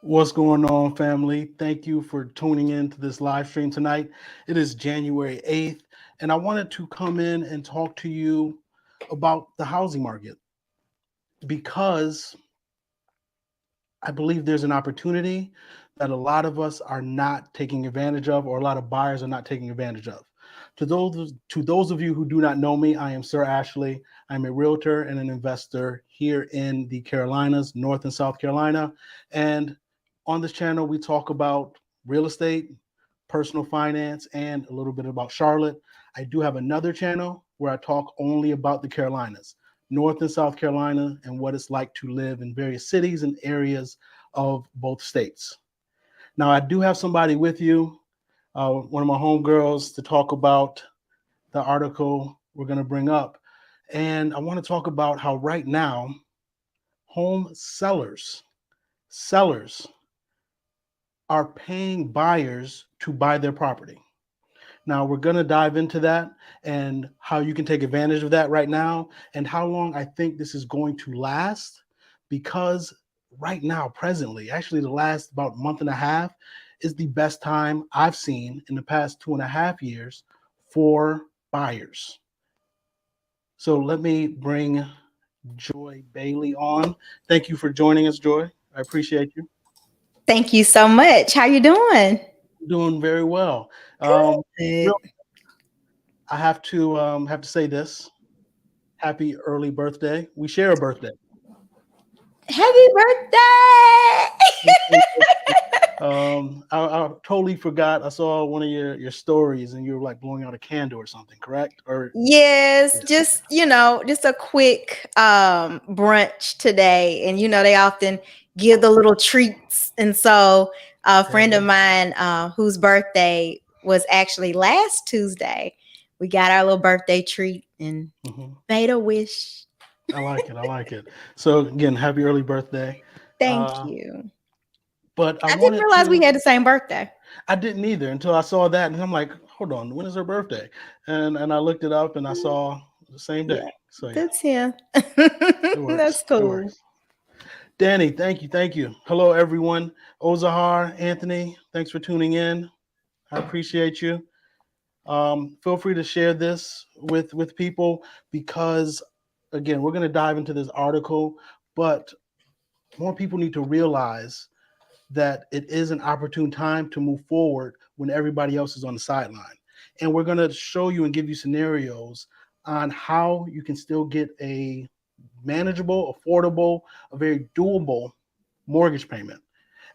What's going on, family? Thank you for tuning in to this live stream tonight. It is January 8th, and I wanted to come in and talk to you about the housing market because I believe there's an opportunity that a lot of us are not taking advantage of, or a lot of buyers are not taking advantage of. To those of you who do not know me, I am Sir Ashley. I'm a realtor and an investor here in the Carolinas, North and South Carolina. And on this channel, we talk about real estate, personal finance, and a little bit about Charlotte. I do have another channel where I talk only about the Carolinas, North and South Carolina, and what it's like to live in various cities and areas of both states. Now, I do have somebody with you, one of my homegirls, to talk about the article we're going to bring up. And I want to talk about how right now, home sellers are paying buyers to buy their property. Now, we're going to dive into that and how you can take advantage of that right now and how long I think this is going to last. Because right now, presently, actually the last about month and a half is the best time I've seen in the past 2.5 years for buyers. So let me bring Joy Bailey on. Thank you for joining us, Joy. I appreciate you. Thank you so much. How you doing? Doing very well. Good. Real, I have to say this. Happy early birthday. We share a birthday. Happy birthday! I totally forgot. I saw one of your stories, and you were like blowing out a candle or something, correct? Or Yes, yeah, just a quick brunch today. And they often give the little treats. And so a friend of okay. mine whose birthday was actually last Tuesday, we got our little birthday treat and Hmm. made a wish. I like it. I like it. So again, happy early birthday. Thank Uh, you. but I I didn't wanted realize we to. had the same birthday. I didn't either until I saw that, and I'm like, hold on, when is her birthday? And I looked it up, and I saw the same day. Yeah, So yeah, that's him. it works. That's It cool. works. Danny, thank you, thank you. Hello, everyone. Ozahar, Anthony, thanks for tuning in. I appreciate you. Feel free to share this with people because, again, we're going to dive into this article, but more people need to realize that it is an opportune time to move forward when everybody else is on the sideline. And we're going to show you and give you scenarios on how you can still get a manageable, affordable, a very doable mortgage payment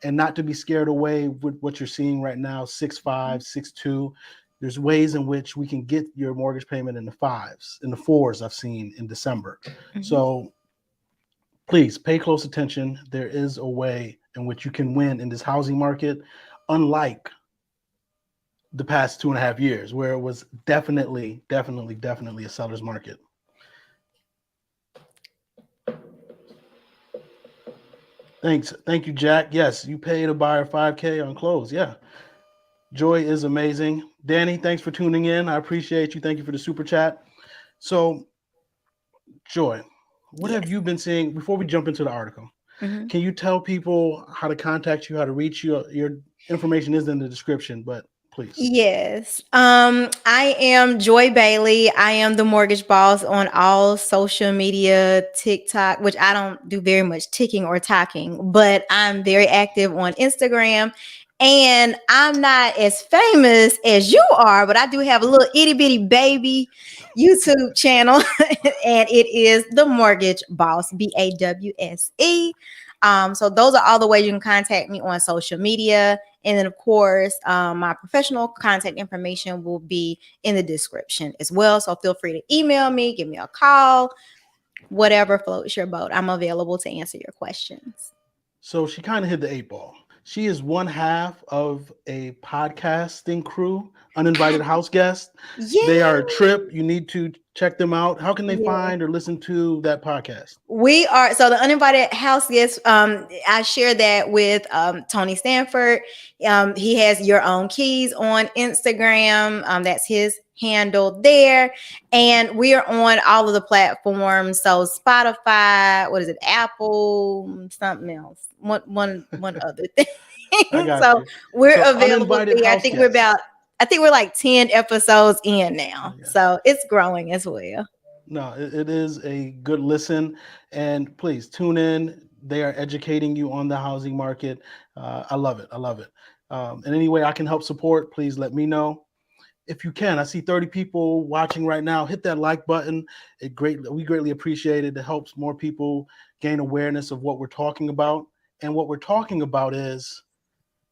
and not to be scared away with what you're seeing right now, 6.5, 6.2. There's ways in which we can get your mortgage payment in the fives, in the fours I've seen in December. Mhm. So please pay close attention. There is a way in which you can win in this housing market, unlike the past 2.5 years, where it was definitely a seller's market. Thanks. Thank you, Jack. Yes, you paid a buyer 5K on close. Yeah. Joy is amazing. Danny, thanks for tuning in. I appreciate you. Thank you for the super chat. So, Joy, what have Yes. you been seeing before we jump into the article? Mhm. Can you tell people how to contact you, how to reach you? Your information is in the description, but please. Yes. I am Joy Bailey. I am the mortgage boss on all social media, TikTok, which I don't do very much ticking or talking, but I'm very active on Instagram. And I'm not as famous as you are, but I do have a little itty bitty baby YouTube channel, and it is the Mortgage Boss, BAWSE. So those are all the ways you can contact me on social media. And then, of course, my professional contact information will be in the description as well. So feel free to email me, give me a call, whatever floats your boat. I'm available to answer your questions. So she kind of hit the eight ball. She is one half of a podcasting crew, uninvited house guest. Yeah. They are a trip. You need to check them out? How can they Yeah. find or listen to that podcast? We are so the uninvited house guests. I share that with Tony Stanford. He has Your Own Keys on Instagram. That's his handle there, and we are on all of the platforms. So Spotify, what is it? Apple, something else. One other I thing. got So you. we're So available uninvited there. house guests. I think we're like 10 episodes in Oh, now, yes. so it's growing as well. No, it is a good listen, and please tune in. They are educating you on the housing market. I love it. I love it. In any way I can help support, please let me know. If you can, I see 30 people watching right now. Hit that like button. We greatly appreciate it. It helps more people gain awareness of what we're talking about. And what we're talking about is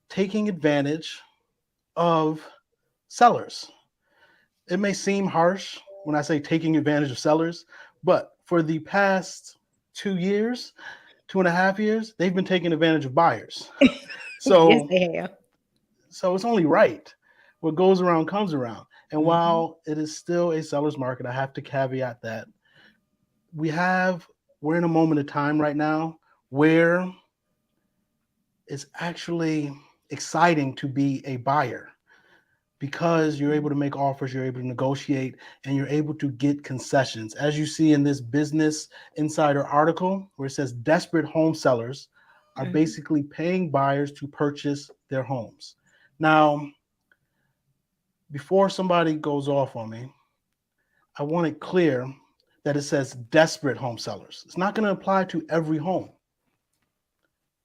taking advantage of sellers. It may seem harsh when I say taking advantage of sellers, but for the past 2 years, 2.5 years, they've been taking advantage of buyers. Yes, So, they have. so it's only right. What goes around comes around. And Mhm. while it is still a seller's market, I have to caveat that we're in a moment of time right now where it's actually exciting to be a buyer because you're able to make offers, you're able to negotiate, and you're able to get concessions. As you see in this Business Insider article, where it says desperate home sellers are Mhm. basically paying buyers to purchase their homes. Now, before somebody goes off on me, I want it clear that it says desperate home sellers. It's not going to apply to every home.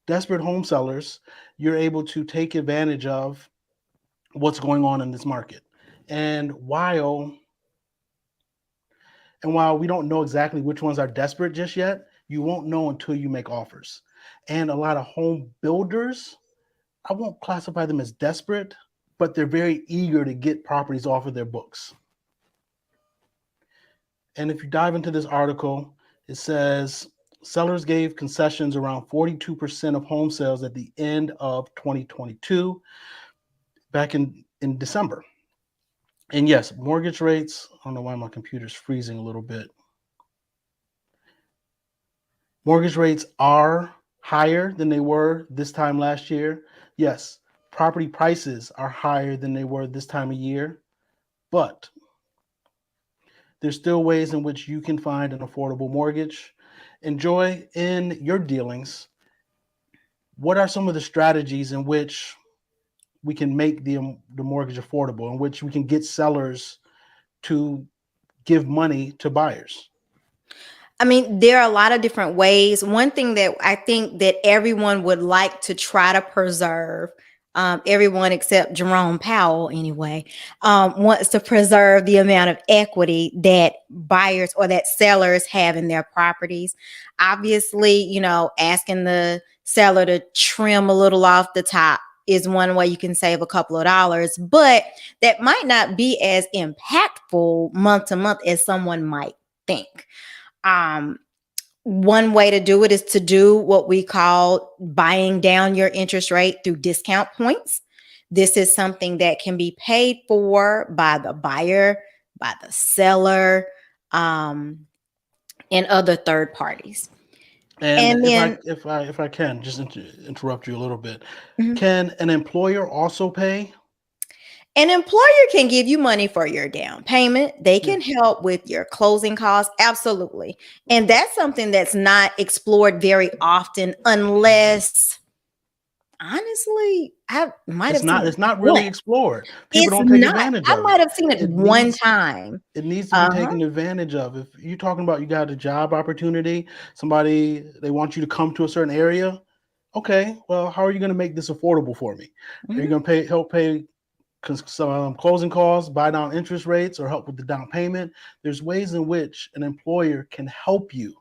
Desperate home sellers, you're able to take advantage of what's going on in this market. And while we don't know exactly which ones are desperate just yet, you won't know until you make offers. And a lot of home builders, I won't classify them as desperate, but they're very eager to get properties off of their books. And if you dive into this article, it says sellers gave concessions around 42% of home sales at the end of 2022, back in December. And yes, mortgage rates, I don't know why my computer's freezing a little bit. Mortgage rates are higher than they were this time last year. Yes, property prices are higher than they were this time of year, but there's still ways in which you can find an affordable mortgage. Enjoy in your dealings. What are some of the strategies in which we can make the mortgage affordable, in which we can get sellers to give money to buyers? I mean, there are a lot of different ways. One thing that I think that everyone would like to try to preserve, everyone except Jerome Powell, anyway, wants to preserve the amount of equity that buyers or that sellers have in their properties. Obviously, asking the seller to trim a little off the top is one way you can save a couple of dollars, but that might not be as impactful month to month as someone might think. um One way to do it is to do what we call buying down your interest rate through discount points. This is something that can be paid for by the buyer, by the seller, um, and other third parties. And And then if I can just interrupt you a little bit, mhm, can an employer also pay? an employer can give you money for your down payment. They Yeah, can help with your closing costs. Absolutely. And that's something that's not explored very often unless honestly, I might have seen it it's not really once. explored. People It's don't take not. advantage I of it. might have seen it It one needs time. it needs to be Uh-huh. taken advantage of. If you're talking about you got a job opportunity, somebody they want you to come to a certain area, okay, well, how are you going to make this affordable for me? Are you Mhm, going to help pay some closing costs, buy down interest rates, or help with the down payment? There's ways in which an employer can help you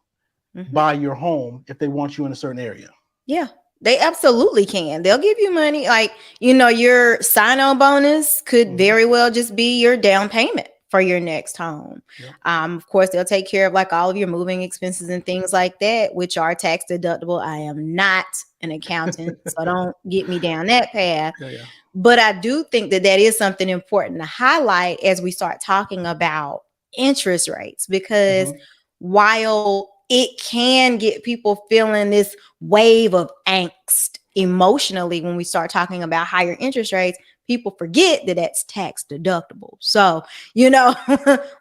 mhm. buy your home if they want you in a certain area. Yeah, they absolutely can. They'll give you money. Like, your sign-on bonus could Mhm. very well just be your down payment for your next home. Yep. Of course, they'll take care of like all of your moving expenses and things like that, which are tax deductible. I am not an accountant, so don't get me down that path. Yeah, yeah. But I do think that that is something important to highlight as we start talking about interest rates, because Mhm. while it can get people feeling this wave of angst emotionally when we start talking about higher interest rates, people forget that that's tax deductible. So, you know,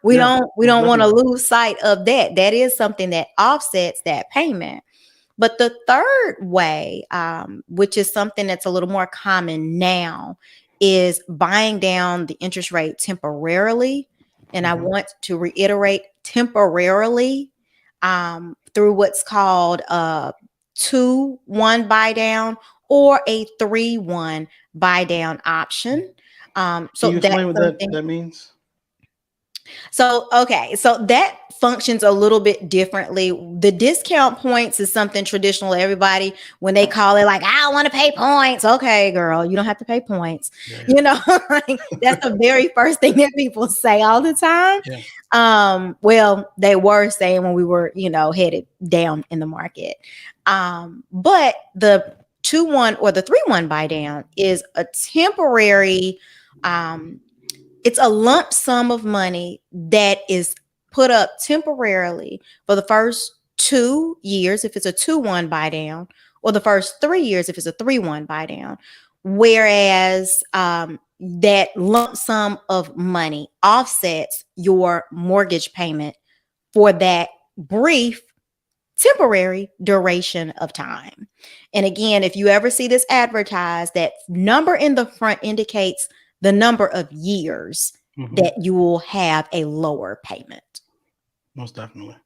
we Yeah, most don't want to definitely. lose sight of that. That is something that offsets that payment. But the third way, which is something that's a little more common now, is buying down the interest rate temporarily. And I Mhm. want to reiterate, temporarily, through what's called a 2-1 buy down or a 3-1 buy down option. Can So you that's explain what something. that means? So, okay. So that functions a little bit differently. The discount points is something traditional. Everybody, when they call it, like, I want to pay points. Okay, girl, you don't have to pay points. Yeah, yeah. You know, like, that's the very first thing that people say all the time. Yeah. Well, they were saying when we were, headed down in the market. But the 2-1 or the 3-1 buy down is a temporary, um, it's a lump sum of money that is put up temporarily for the first 2 years if it's a 2-1 buy down, or the first 3 years if it's a 3-1 buy down. Whereas that lump sum of money offsets your mortgage payment for that brief temporary duration of time. And again, if you ever see this advertised, that number in the front indicates the number of years Mhm. that you will have a lower payment. Most definitely.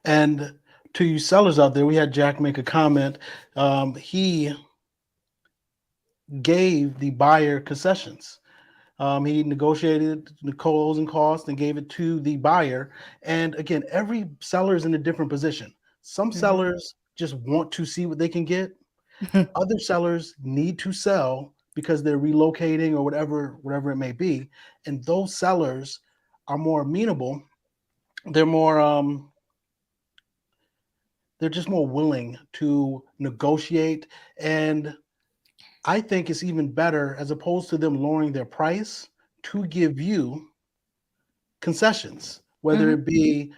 And to you sellers out there, we had Jack make a comment. He gave the buyer concessions. He negotiated the closing cost and gave it to the buyer. And again, every seller is in a different position. Some Mhm. sellers just want to see what they can get. Other sellers need to sell because they're relocating or whatever it may be. And those sellers are more amenable. They're more they're just more willing to negotiate. And I think it's even better, as opposed to them lowering their price, to give you concessions, whether Mhm. it be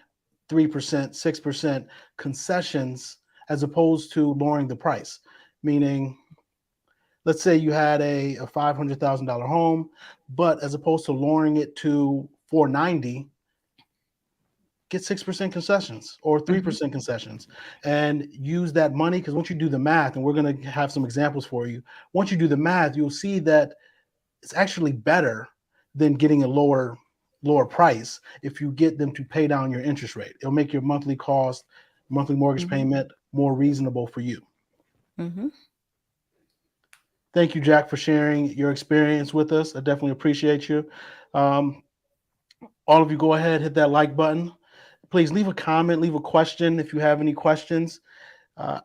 3%, 6% concessions, as opposed to lowering the price. Meaning, let's say you had a $500,000 home, but as opposed to lowering it to 490, get 6% concessions or Mhm. 3% concessions and use that money. Because once you do the math, and we're going to have some examples for you, once you do the math, you'll see that it's actually better than getting a lower price if you get them to pay down your interest rate. It'll make your monthly cost, monthly mortgage Mhm. payment more reasonable for you. Mhm. Thank you, Jack, for sharing your experience with us. I definitely appreciate you. Um, all of you, go ahead, hit that like button. Please leave a comment, leave a question if you have any questions.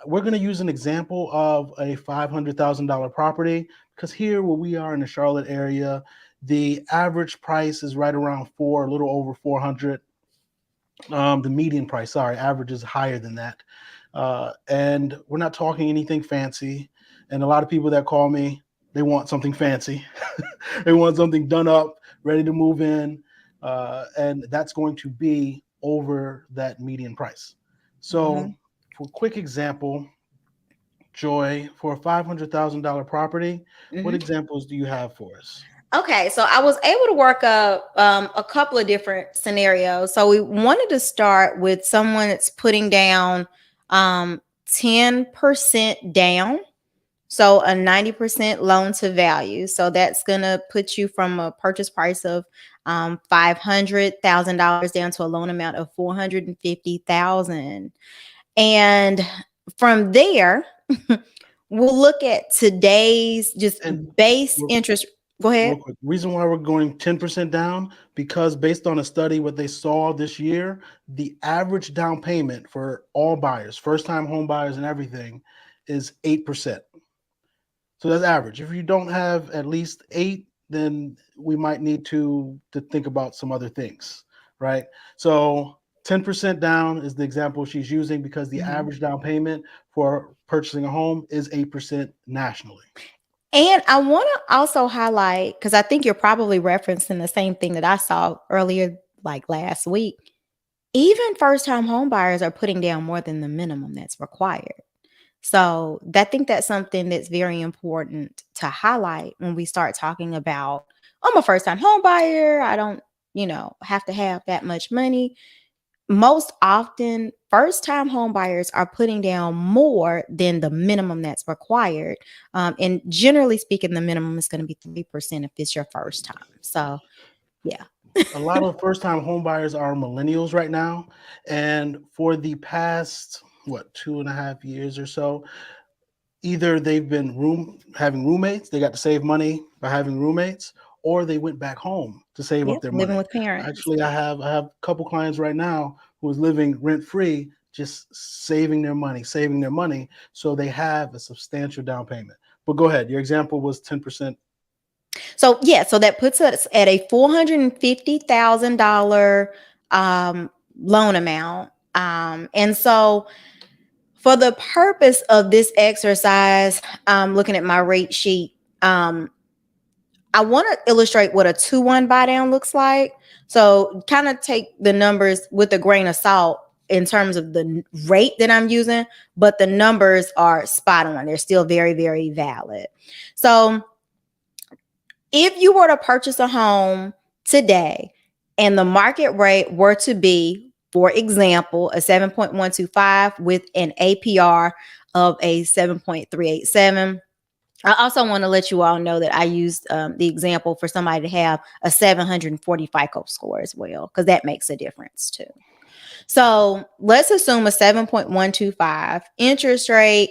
We're going to use an example of a $500,000 property, because here where we are in the Charlotte area, the average price is right around a little over 400. The median price, sorry, average is higher than that. And we're not talking anything fancy. And a lot of people that call me, they want something fancy. They want something done up, ready to move in. And that's going to be over that median price. So, Mhm. for a quick example, Joy, for a $500,000 property, what Mhm. examples do you have for us? Okay, so I was able to work up a couple of different scenarios. So we wanted to start with someone that's putting down 10% down. So a 90% loan to value. So that's gonna put you from a purchase price of $500,000 down to a loan amount of 450,000. And from there, we'll look at today's just And base interest. Go ahead. real quick, reason why we're going 10% down, because based on a study, what they saw this year, the average down payment for all buyers, first time home buyers and everything, is 8%. So that's average. If you don't have at least 8, then we might need to think about some other things, right? So 10% down is the example she's using, because the Mhm. average down payment for purchasing a home is 8% nationally. And I want to also highlight, because I think you're probably referencing the same thing that I saw earlier like last week, even first-time home buyers are putting down more than the minimum that's required. So I think that's something that's very important to highlight when we start talking about, I'm a first-time home buyer. I don't, have to have that much money. Most often, first-time home buyers are putting down more than the minimum that's required. And generally speaking, the minimum is going to be 3% if it's your first time. So, yeah. A lot of first-time home buyers are millennials right now, and for the past 2.5 years or so, either they've been having roommates, they got to save money by having roommates, or they went back home to save Yep. up their Living money. with parents. Actually, I have a couple clients right now who is living rent-free, just saving their money, so they have a substantial down payment. But go ahead. Your example was 10%. So that puts us at a $450,000 loan amount. And so for the purpose of this exercise, looking at my rate sheet, I want to illustrate what a 2-1 buy down looks like. So kind of take the numbers with a grain of salt in terms of the rate that I'm using, but the numbers are spot on. They're still very, very valid. So if you were to purchase a home today and the market rate were to be, for example, a 7.125 with an APR of a 7.387. I also want to let you all know that I used the example for somebody to have a 740 FICO score as well, because that makes a difference too. So let's assume a 7.125 interest rate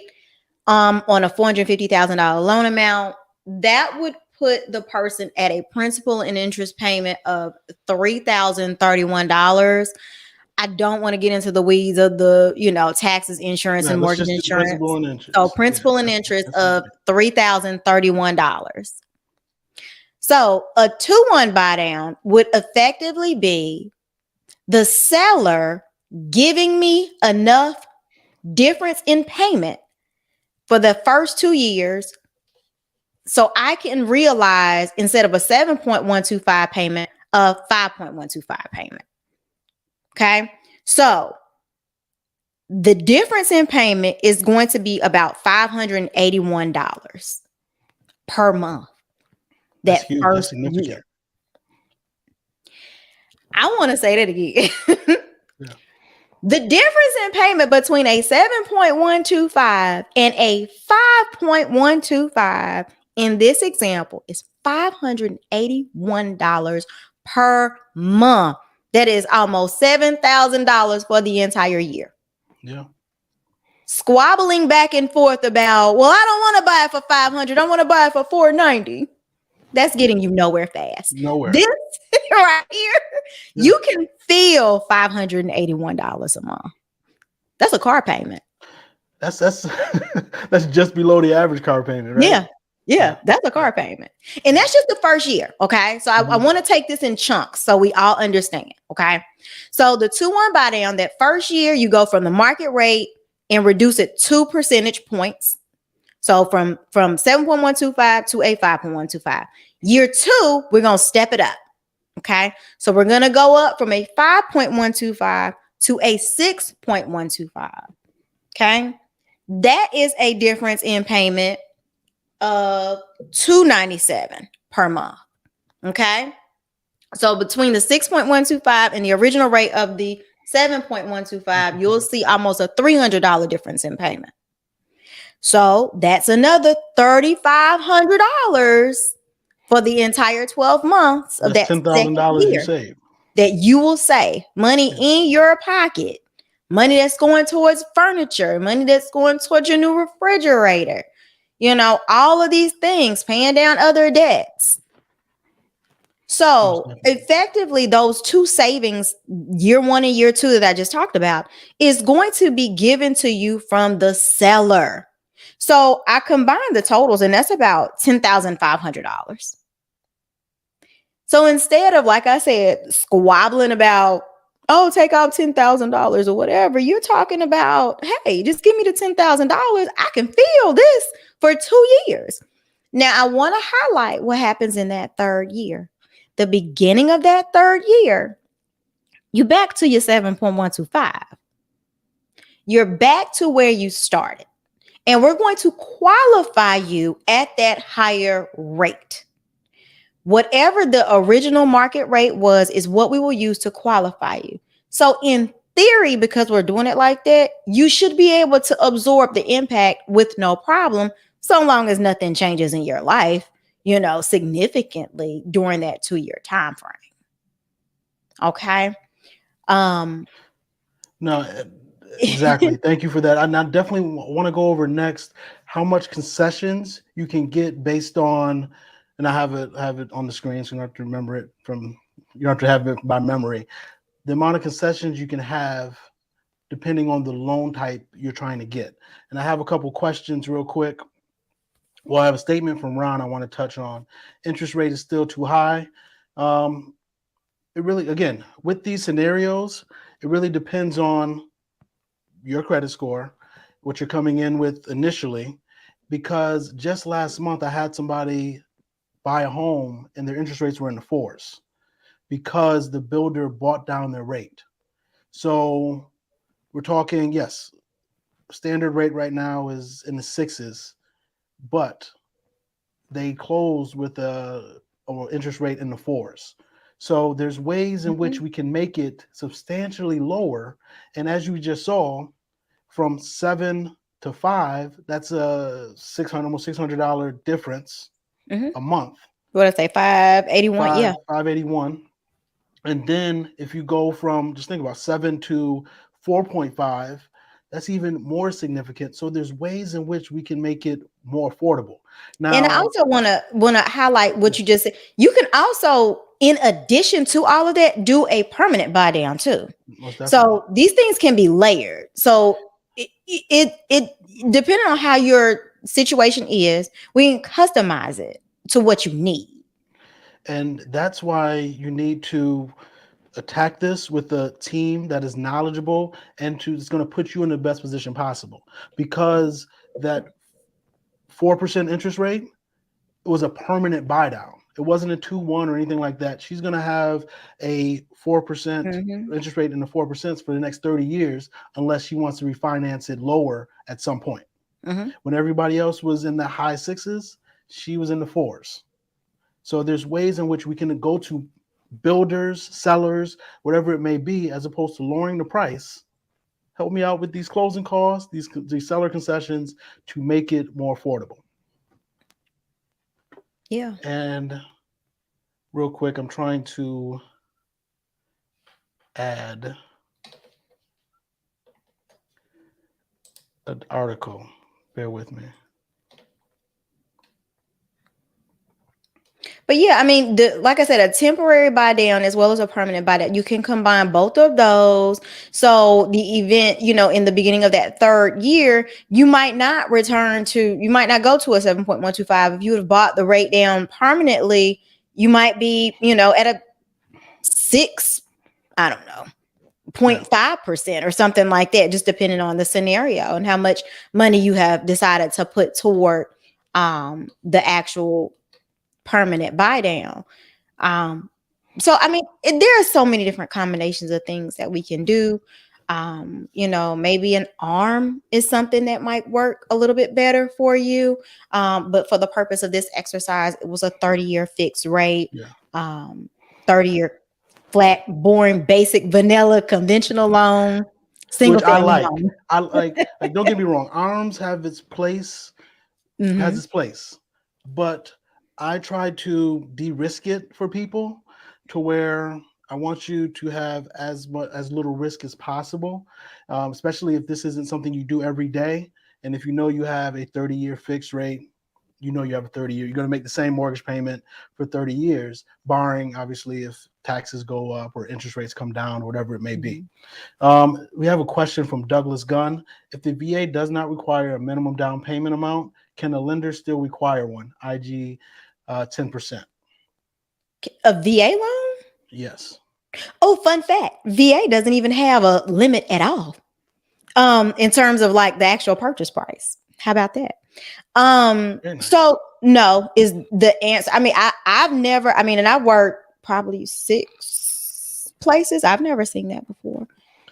on a $450,000 loan amount. That would put the person at a principal and interest payment of $3,031. I don't want to get into the weeds of the, taxes, insurance, and mortgage insurance. Principal and interest. So principal and interest of $3,031. So a 2-1 buy down would effectively be the seller giving me enough difference in payment for the first 2 years so I can realize, instead of a 7.125 payment, a 5.125 payment. Okay. So the difference in payment is going to be about $581 per month. That's huge. That's significant. Year. I want to say that again. Yeah. The difference in payment between a 7.125 and a 5.125 in this example is $581 per month. That is almost $7,000 for the entire year. Yeah. Squabbling back and forth about, well, I don't want to buy it for $500. I want to buy it for $490. That's getting you nowhere fast. Nowhere. This right here, yeah. You can feel $581 a month. That's a car payment. That's that's just below the average car payment, right? Yeah, that's a car payment. And that's just the first year, okay? So I want to take this in chunks so we all understand, okay? So the 2-1 buy down, that first year, you go from the market rate and reduce it 2 percentage points. So from 7.125 to a 5.125. Year 2, we're going to step it up, okay? So we're going to go up from a 5.125 to a 6.125, okay? That is a difference in payment of $297 per month. Okay. So between the 6.125 and the original rate of the 7.125, you'll see almost a $300 difference in payment. So that's another $3,500 for the entire 12 months of that $10,000 you save. That you will save money in your pocket, money that's going towards furniture, money that's going towards your new refrigerator. All of these things, paying down other debts. So effectively, those two savings, year 1 and year 2 that I just talked about, is going to be given to you from the seller. So I combined the totals, and that's about $10,500. So instead of, like I said, squabbling about, oh, take out $10,000 or whatever, you're talking about, hey, just give me the $10,000. I can feel this for 2 years. Now, I want to highlight what happens in that third year. The beginning of that third year, you back to your 7.125. You're back to where you started. And we're going to qualify you at that higher rate. Whatever the original market rate was, is what we will use to qualify you. So, in theory, because we're doing it like that, you should be able to absorb the impact with no problem, so long as nothing changes in your life, significantly during that 2-year time frame. Okay. No, exactly. Thank you for that. And I definitely want to go over next how much concessions you can get based on, and I have it on the screen, so you don't have to remember it you don't have to have it by memory. The amount of concessions you can have depending on the loan type you're trying to get. And I have a couple questions real quick. Well, I have a statement from Ron I want to touch on. Interest rate is still too high. It really, again, with these scenarios, it really depends on your credit score, what you're coming in with initially, because just last month I had somebody buy a home and their interest rates were in the fours because the builder bought down their rate. So we're talking, yes, standard rate right now is in the sixes, but they closed with a interest rate in the fours. So there's ways in which we can make it substantially lower. And as you just saw, from 7 to 5, that's a almost $600 difference a month. What did I say? 581. Yeah. 581. And then if you go from, just think about 7 to 4.5, that's even more significant. So there's ways in which we can make it more affordable. Now, And I also want to highlight what you just said. You can also, in addition to all of that, do a permanent buy down too. So these things can be layered. So it depending on how your situation is, we can customize it to what you need. And that's why you need to attack this with a team that is knowledgeable and it's going to put you in the best position possible, because that 4% interest rate, it was a permanent buy down. It wasn't a 2-1 or anything like that. She's going to have a 4% interest rate in the 4% for the next 30 years unless she wants to refinance it lower at some point. When everybody else was in the high sixes, she was in the fours. So there's ways in which we can go to builders, sellers, whatever it may be, as opposed to lowering the price. Help me out with these closing costs, these seller concessions, to make it more affordable. Yeah. And real quick, I'm trying to add an article. Bear with me. But yeah, I mean, like I said, a temporary buy down as well as a permanent buy down, you can combine both of those. So the event, in the beginning of that third year, you might not go to a 7.125. If you would have bought the rate down permanently, you might be, at a 6, I don't know, 0.5% or something like that, just depending on the scenario and how much money you have decided to put toward the actual permanent buy down. So I mean, there are so many different combinations of things that we can do. Maybe an ARM is something that might work a little bit better for you. But for the purpose of this exercise, it was a 30-year fixed rate, 30-year flat, boring, basic, vanilla, conventional loan, single Which I family like. loan. I like don't get me wrong, ARMs have its place, but I try to de-risk it for people to where I want you to have as little risk as possible, especially if this isn't something you do every day. And if you have a 30-year fixed rate, you have a 30-year, you're going to make the same mortgage payment for 30 years, barring obviously if taxes go up or interest rates come down or whatever it may be. We have a question from Douglas Gunn. If the VA does not require a minimum down payment amount, can a lender still require one, i.g. 10%? A VA loan? Yes. Oh, fun fact. VA doesn't even have a limit at all. In terms of like the actual purchase price. How about that? Nice. So no is the answer. I mean, I've never, and I worked probably 6, places. I've never seen that before.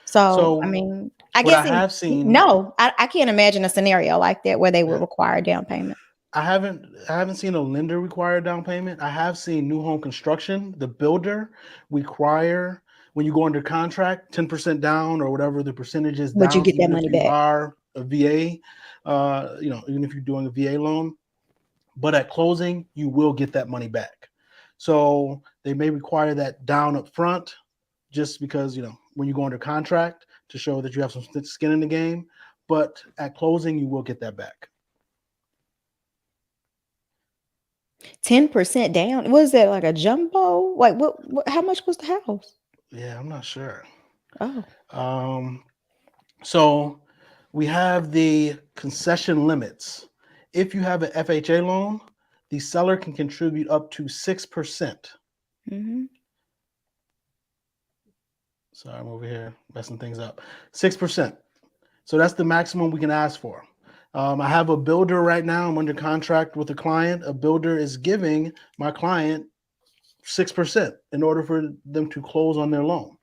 So, I So mean, I what I guess have seen, no, I can't imagine a scenario like that where they would yeah, require a down payment. I haven't seen a lender require down payment. I have seen new home construction, the builder require when you go under contract 10% down or whatever the percentage is But you down, get that even if money you back. are a VA, even if you're doing a VA loan. But at closing, you will get that money back. So they may require that down up front just because, when you go under contract to show that you have some skin in the game. But at closing, you will get that back. 10% down. Was that like a jumbo? Like what how much was the house? Yeah, I'm not sure. Oh. Um, so we have the concession limits. If you have an FHA loan, the seller can contribute up to 6%. Mm-hmm. Sorry, I'm over here messing things up. 6%. So that's the maximum we can ask for. I have a builder right now. I'm under contract with a client. A builder is giving my client 6% in order for them to close on their loan.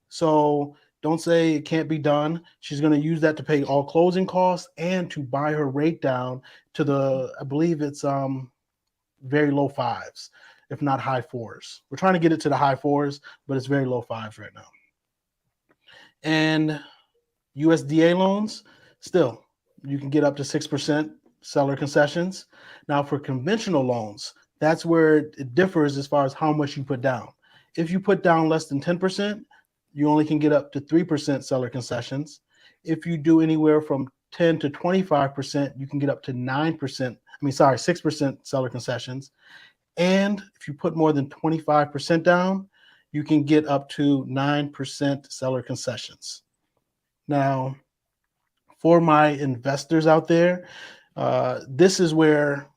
So don't say it can't be done. She's going to use that to pay all closing costs and to buy her rate down to I believe it's very low fives, if not high fours. We're trying to get it to the high fours, but it's very low fives right now. And USDA loans, still, you can get up to 6% seller concessions. Now, for conventional loans, that's where it differs as far as how much you put down. If you put down less than 10%, you only can get up to 3% seller concessions. If you do anywhere from 10 to 25%, you can get up to 6% seller concessions. And if you put more than 25% down, you can get up to 9% seller concessions. Now, for my investors out there, this is where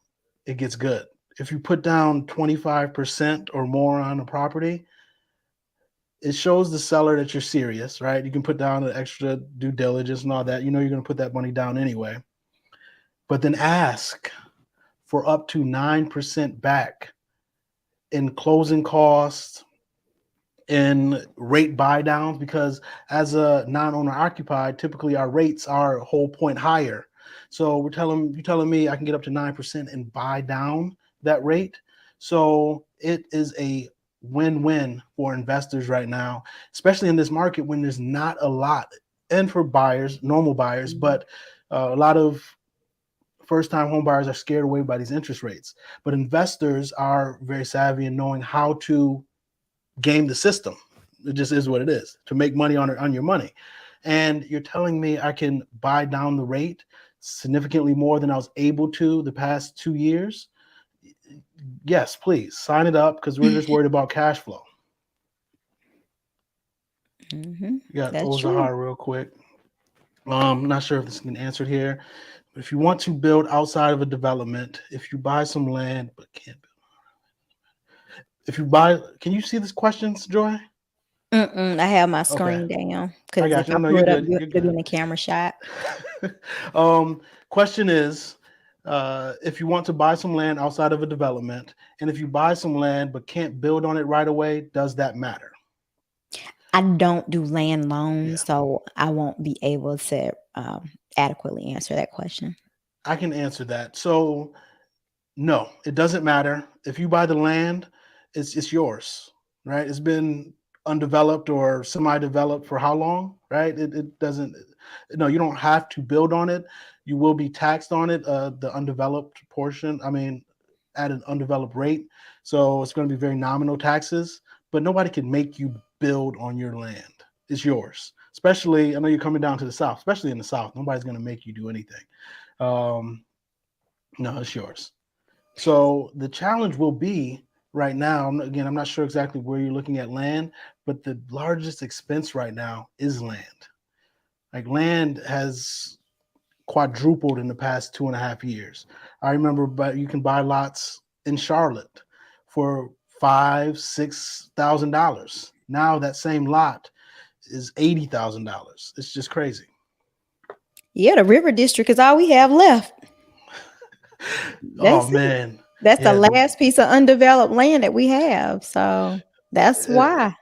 it gets good. If you put down 25% or more on a property, it shows the seller that you're serious, right? You can put down an extra due diligence and all that. You know you're going to put that money down anyway. But then ask for up to 9% back in closing costs, in rate buy downs, because as a non-owner occupied, typically our rates are a whole point higher. So you're telling me I can get up to 9% and buy down that rate. So it is a win-win for investors right now, especially in this market when there's not a lot, and for buyers, normal buyers, but a lot of first-time home buyers are scared away by these interest rates. But investors are very savvy in knowing how to game the system. It just is what it is, to make money on your money. And you're telling me I can buy down the rate significantly more than I was able to the past 2 years? Yes, please sign it up, because we're just worried about cash flow. Mm-hmm. You got That's true. Ozahar real quick. I'm not sure if this can be answered here. But if you want to build outside of a development, if you buy some land but can't build, can you see this questions, Joy? I have my Okay, screen down I because got if you. I No, pull you're it up, good. you'll You're be good. in a camera shot. Question is, if you want to buy some land outside of a development, and if you buy some land but can't build on it right away, does that matter? I don't do land loans, Yeah, so I won't be able to adequately answer that question. I can answer that. So no, it doesn't matter. If you buy the land, it's yours, right? It's been undeveloped or semi-developed for how long, right? It doesn't. No, you don't have to build on it. You will be taxed on it, the undeveloped portion. I mean, at an undeveloped rate. So it's going to be very nominal taxes. But nobody can make you build on your land. It's yours. Especially, I know you're coming down to the South. Especially in the South, nobody's going to make you do anything. Um, no, it's yours. So the challenge will be right now, again, I'm not sure exactly where you're looking at land, but the largest expense right now is land. Like, land has quadrupled in the past 2.5 years. I remember, but you can buy lots in Charlotte for $5,000-6,000. Now that same lot is $80,000. It's just crazy. Yeah, the River District is all we have left. Oh That's it. man. That's the Yeah, last piece of undeveloped land that we have. So that's uh, why.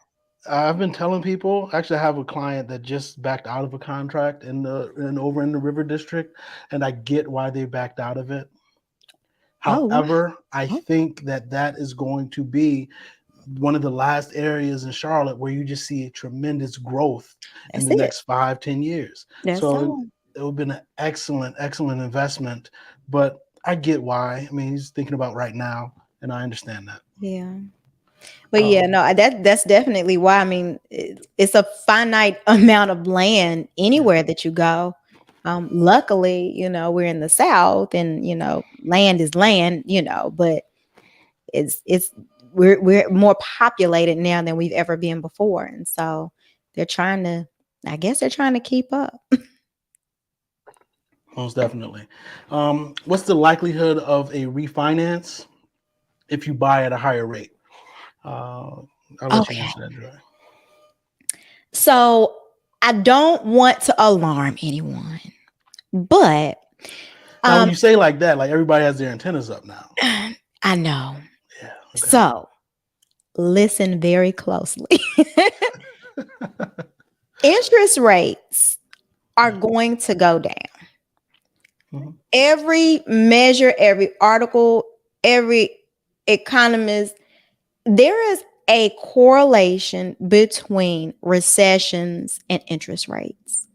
I've been telling people. Actually, I have a client that just backed out of a contract in over in the River District, and I get why they backed out of it. Oh, However, I wow. think that that is going to be one of the last areas in Charlotte where you just see a tremendous growth in That's the it. next 5, 10 years. That's So all. it would have been an excellent, excellent investment. But I get why. I mean, he's thinking about right now, and I understand that. Yeah. But yeah, Um, no, that's definitely why. I mean, it's a finite amount of land yeah. anywhere that you go. Luckily, we're in the South, and land is land. But it's we're more populated now than we've ever been before, and so they're trying to. I guess they're trying to keep up. Most definitely. What's the likelihood of a refinance if you buy at a higher rate? Uh, I'll let you Okay, answer that, Joy. so I don't want to alarm anyone, but Now, when um, you say like that, like everybody has their antennas up now. I know. Yeah. Okay. So listen very closely. Interest rates are Yeah. going to go down. Hmm. Every measure, every article, every economist, there is a correlation between recessions and interest rates.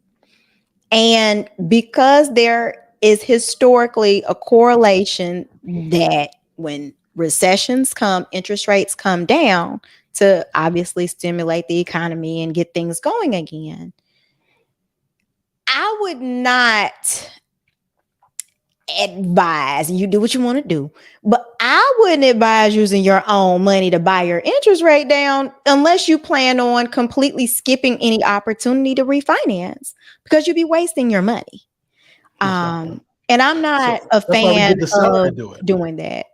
And because there is historically a correlation that when recessions come, interest rates come down to obviously stimulate the economy and get things going again. I would not advise you do what you want to do, but I wouldn't advise using your own money to buy your interest rate down unless you plan on completely skipping any opportunity to refinance because you'd be wasting your money. Most definitely. And I'm So not a that's why we fan get the seller to of do it. doing that.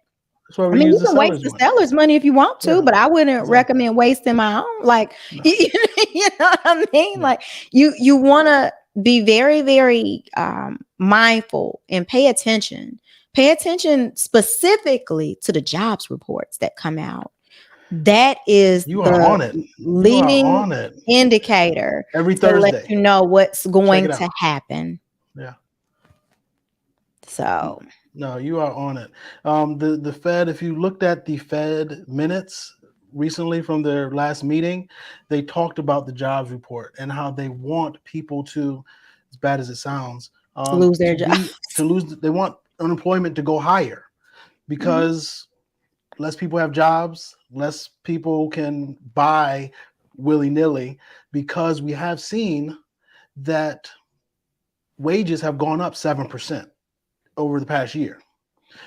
That's why I we mean, use you the can waste seller's the money. seller's money if you want to, Yeah, but I wouldn't exactly. recommend wasting my own. Like, No. you know what I mean? Yeah. Like, you want to be very, very mindful and pay attention. Pay attention specifically to the jobs reports that come out. That is You are the on it. You are leading on it indicator every to let Thursday. you know what's Check going it to out. happen. Yeah. So, No, you are on it. The Fed, if you looked at the Fed minutes recently from their last meeting, they talked about the jobs report and how they want people to, as bad as it sounds, lose their to job. be to lose. They want unemployment to go higher Mhm. because less people have jobs, less people can buy willy nilly because we have seen that wages have gone up 7% over the past year.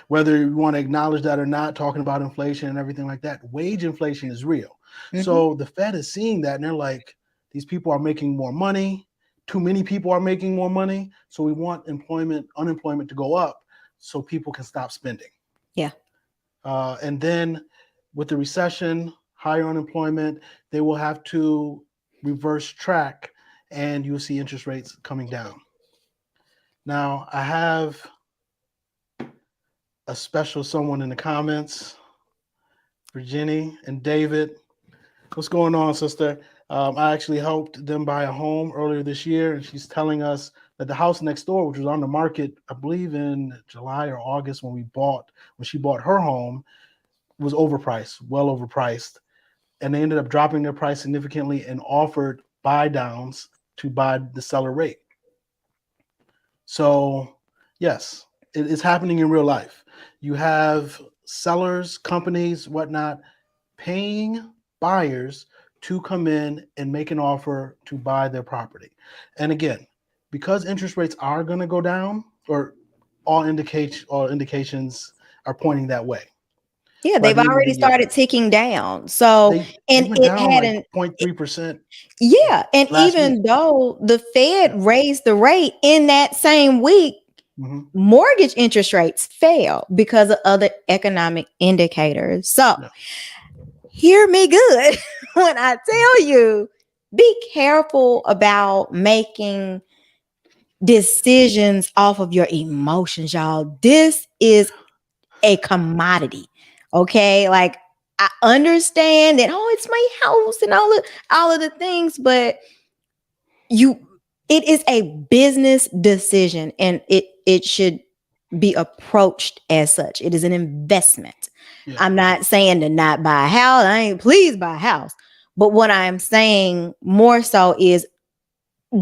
Whether you want to acknowledge that or not, talking about inflation and everything like that, wage inflation is real. Mhm. So the Fed is seeing that and they're like, these people are making more money. Too many people are making more money. So we want unemployment to go up so people can stop spending. Yeah. And then with the recession, higher unemployment, they will have to reverse track and you'll see interest rates coming down. Now, I have a special someone in the comments, Virginie and David. What's going on, sister? I actually helped them buy a home earlier this year, and she's telling us that the house next door, which was on the market, I believe in July or August when she bought her home, was overpriced, well overpriced. And they ended up dropping their price significantly and offered buy downs to buy the seller rate. So, yes, it is happening in real life. You have sellers, companies, whatnot, paying buyers to come in and make an offer to buy their property. And again, because interest rates are going to go down, or all indications are pointing that way. Yeah, By they've the end of the already year, started ticking down. So, they and went it down like hadn't, it- 0.3% yeah. And last week. even though the Fed Yeah. raised the rate in that same week, Hmm. mortgage interest rates fell because of other economic indicators. So, Yeah. hear me good when I tell you be careful about making decisions off of your emotions, y'all. This is a commodity. Okay. Like, I understand that, oh, it's my house and all of the things, but it is a business decision, and it should be approached as such. It is an investment. Yeah. I'm not saying to not buy a house. I ain't please buy a house. But what I'm saying more so is,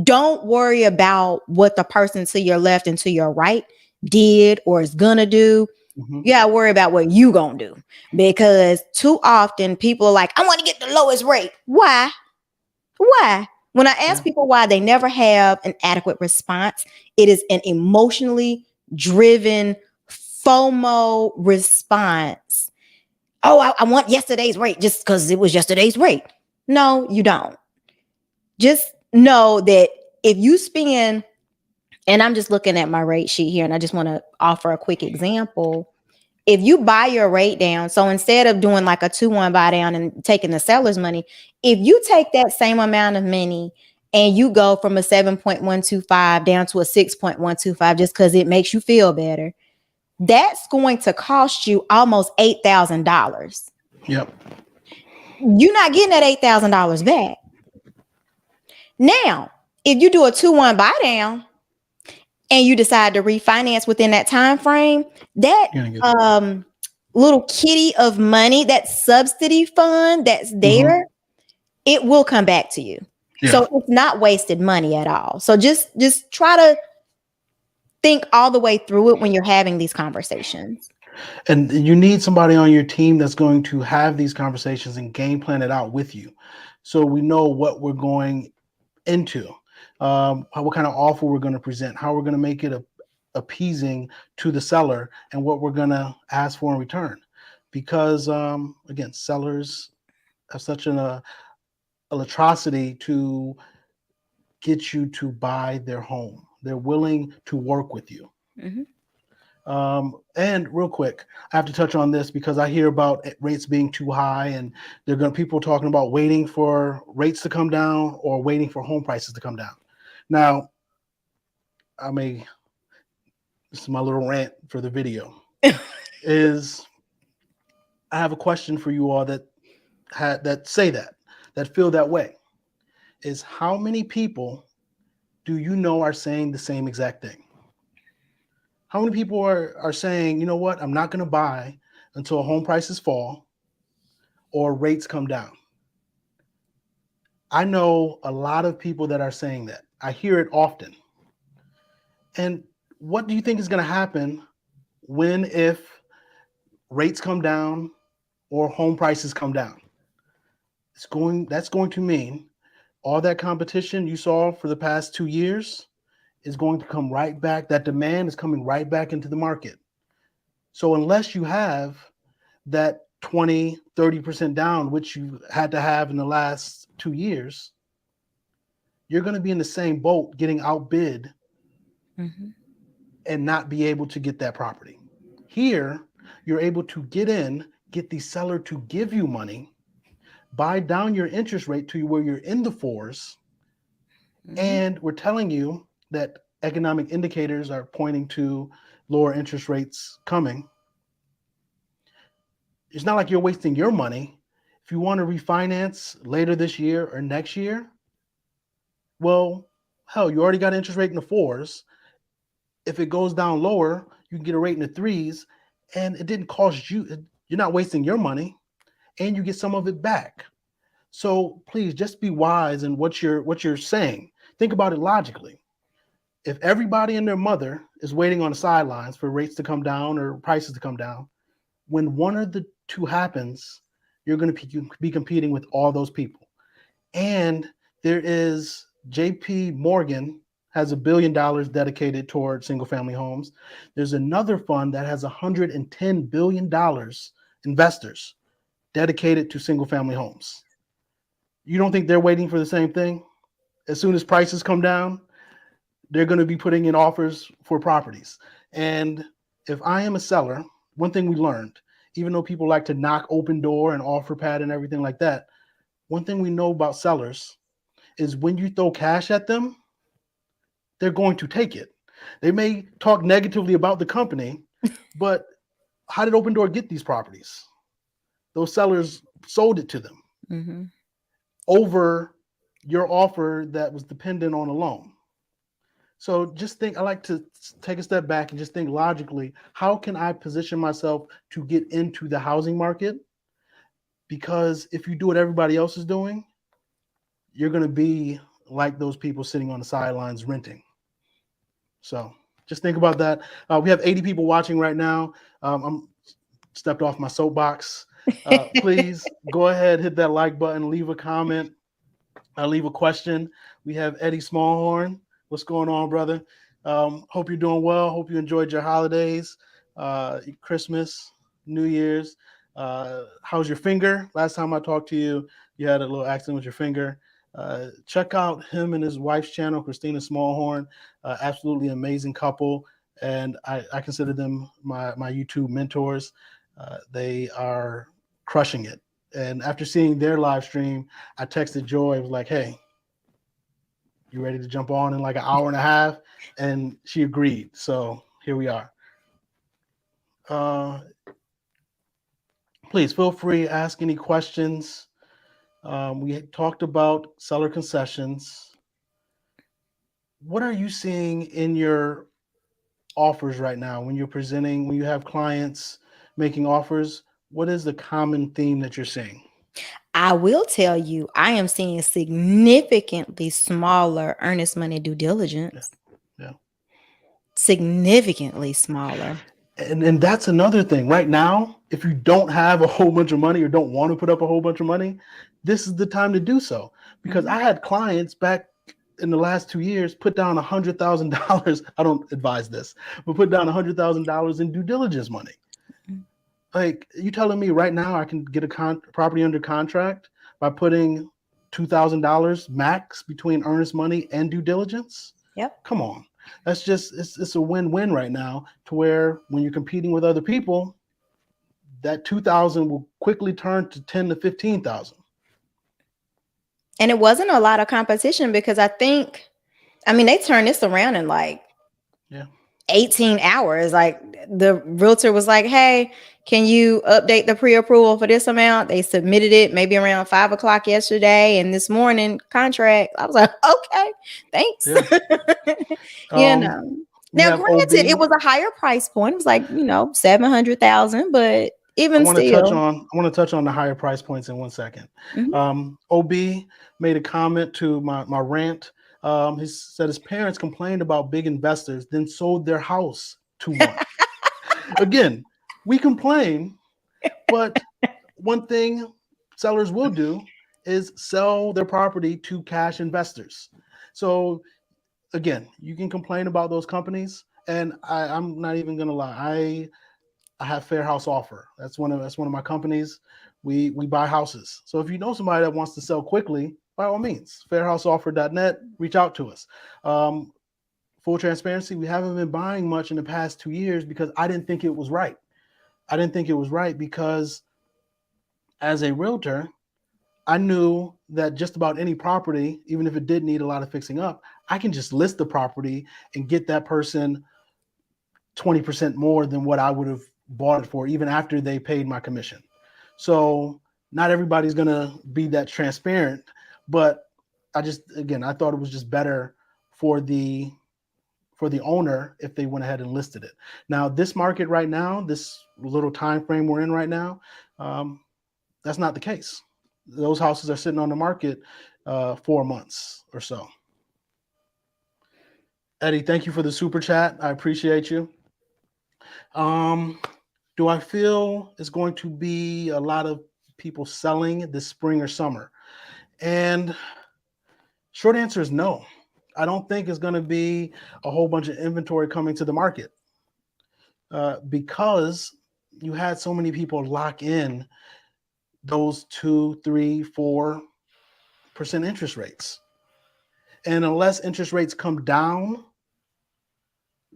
don't worry about what the person to your left and to your right did or is gonna do. Mm-hmm. You gotta worry about what you gonna do. Because too often people are like, I want to get the lowest rate. Why? Why? When I ask people why, they never have an adequate response. It is an emotionally driven FOMO response. Oh, I want yesterday's rate just because it was yesterday's rate. No, you don't. Just know that if you spend, and I'm just looking at my rate sheet here, and I just want to offer a quick example. If you buy your rate down, so instead of doing like a 2-1 buy down and taking the seller's money, if you take that same amount of money and you go from a 7.125 down to a 6.125 just because it makes you feel better, that's going to cost you almost $8,000. Yep. You're not getting that $8,000 back. Now, if you do a 2-1 buy down and you decide to refinance within that time frame, that little kitty of money, that subsidy fund that's there, it will come back to you. Yeah. So it's not wasted money at all. So just try to think all the way through it when you're having these conversations. And you need somebody on your team that's going to have these conversations and game plan it out with you, so we know what we're going into, what kind of offer we're going to present, how we're going to make it appeasing to the seller, and what we're going to ask for in return. Because again, sellers have such a atrocity to get you to buy their home. They're willing to work with you. Mm-hmm. And real quick, I have to touch on this because I hear about rates being too high, and people talking about waiting for rates to come down or waiting for home prices to come down. Now, this is my little rant for the video. Is I have a question for you all that feel that way. Is how many people do you know are saying the same exact thing? How many people are saying, you know what, I'm not going to buy until home prices fall or rates come down? I know a lot of people that are saying that. I hear it often. And what do you think is going to happen if rates come down or home prices come down? That's going to mean all that competition you saw for the past 2 years is going to come right back. That demand is coming right back into the market. So unless you have that 20, 30% down, which you had to have in the last 2 years, you're going to be in the same boat getting outbid and not be able to get that property. Here, you're able to get the seller to give you money, buy down your interest rate to where you're in the fours, and we're telling you that economic indicators are pointing to lower interest rates coming. It's not like you're wasting your money. If you want to refinance later this year or next year, well, hell, you already got an interest rate in the fours. If it goes down lower, you can get a rate in the threes, and it didn't cost you. You're not wasting your money, and you get some of it back. So please just be wise in what you're saying. Think about it logically. If everybody and their mother is waiting on the sidelines for rates to come down or prices to come down, when one of the two happens, you're going to be competing with all those people. And there is JP Morgan has $1 billion dedicated toward single family homes. There's another fund that has $110 billion investors dedicated to single family homes. You don't think they're waiting for the same thing? As soon as prices come down, they're going to be putting in offers for properties. And if I am a seller, one thing we learned, even though people like to knock Open Door and OfferPad and everything like that, one thing we know about sellers is when you throw cash at them, they're going to take it. They may talk negatively about the company, but how did Open Door get these properties? those sellers sold it to them Mm-hmm. over your offer that was dependent on a loan. So just think, I like to take a step back and just think logically, how can I position myself to get into the housing market? Because if you do what everybody else is doing, you're going to be like those people sitting on the sidelines renting. So just think about that. We have 80 people watching right now. I'm stepped off my soapbox. Please go ahead, hit that like button, leave a comment, leave a question. We have Eddie Smallhorn. What's going on, brother? Hope you're doing well. Hope you enjoyed your holidays, Christmas, New Year's. How's your finger? Last time I talked to you, you had a little accident with your finger. Check out him and his wife's channel, Christina Smallhorn. Absolutely amazing couple, and I consider them my YouTube mentors. They are crushing it. And after seeing their live stream, I texted Joy. I was like, "Hey, you ready to jump on in like an hour and a half?" And she agreed. So here we are. Uh, Please feel free to ask any questions. We talked about seller concessions. What are you seeing in your offers right now when you're presenting, when you have clients making offers? What is the common theme that you're seeing? I will tell you, I am seeing significantly smaller earnest money due Yeah, diligence. yeah. Significantly smaller. And that's another thing. Right now, if you don't have a whole bunch of money or don't want to put up a whole bunch of money, this is the time to do so. Because Mhm. I had clients back in the last 2 years put down $100,000. I don't advise this, but put down $100,000 in due diligence money. Like, you telling me right now I can get a property under contract by putting $2,000 max between earnest money and due diligence? Yep. Come on. That's just, it's a win-win right now, to where when you're competing with other people, that 2,000 will quickly turn to 10 to 15,000. And it wasn't a lot of competition because they turned this around in like Yeah. 18 hours. Like the realtor was like, "Hey, can you update the pre-approval for this amount?" They submitted it maybe around 5 o'clock yesterday, and this morning contract. I was like, "Okay, thanks." Yeah. you Um, know. we Now, have granted, it OB. was a higher price point. It was like 700,000, but I even want to touch still. on I want to touch on the higher price points in 1 second. Mhm. OB made a comment to my rant. He said his parents complained about big investors, then sold their house to one. Again, we complain, but one thing sellers will do is sell their property to cash investors. So again, you can complain about those companies, and I'm not even gonna lie. I have Fair House Offer. That's one of my companies. We buy houses. So if you know somebody that wants to sell quickly, by all means, fairhouseoffer.net, reach out to us. Um, Full transparency, we haven't been buying much in the past 2 years because I didn't think it was right. I didn't think it was right because as a realtor, I knew that just about any property, even if it did need a lot of fixing up, I can just list the property and get that person 20% more than what I would have bought it for, even after they paid my commission. So not everybody's gonna be that transparent, but I thought it was just better for the owner if they went ahead and listed it. Now, this market right now, this little time frame we're in right now, um, that's not the case. Those houses are sitting on the market 4 months or so. Eddie, thank you for the super chat. I appreciate you. Um, do I feel it's going to be a lot of people selling this spring or summer? And short answer is no. I don't think it's going to be a whole bunch of inventory coming to the market because you had so many people lock in those 2, 3, 4% interest rates. And unless interest rates come down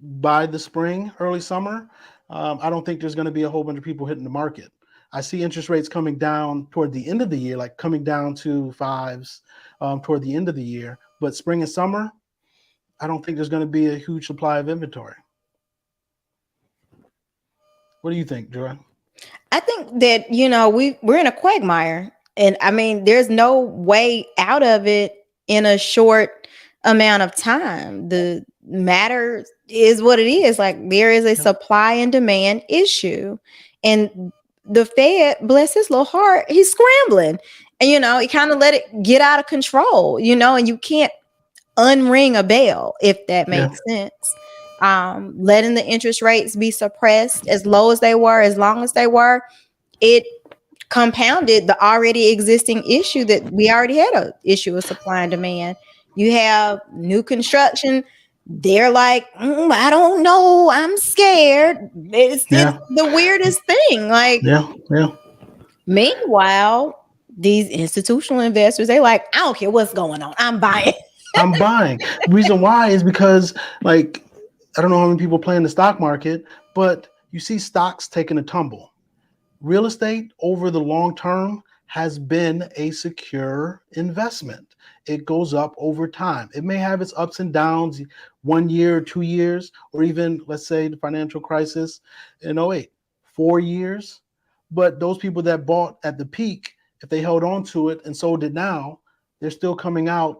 by the spring, early summer, I don't think there's going to be a whole bunch of people hitting the market. I see interest rates coming down toward the end of the year, like coming down to fives toward the end of the year. But spring and summer, I don't think there's going to be a huge supply of inventory. What do you think, Joy? I think that, we're in a quagmire, and I mean, there's no way out of it in a short amount of time. The matter is what it is. Like, there is a supply and demand issue, and the Fed, bless his little heart, he's scrambling, and he kind of let it get out of control, and you can't unring a bell, if that makes sense. Letting the interest rates be suppressed as low as they were, as long as they were, it compounded the already existing issue that we already had a issue of supply and demand. You have new construction. They're like, I don't know, I'm scared. It's the weirdest thing. Like, meanwhile, these institutional investors, they like, I don't care what's going on, I'm buying. I'm buying. The reason why is because, like, I don't know how many people play in the stock market, but you see stocks taking a tumble. Real estate over the long term has been a secure investment. It goes up over time. It may have its ups and downs, 1 year, 2 years, or even, let's say, the financial crisis in 08, 4 years. But those people that bought at the peak, if they held on to it and sold it now, they're still coming out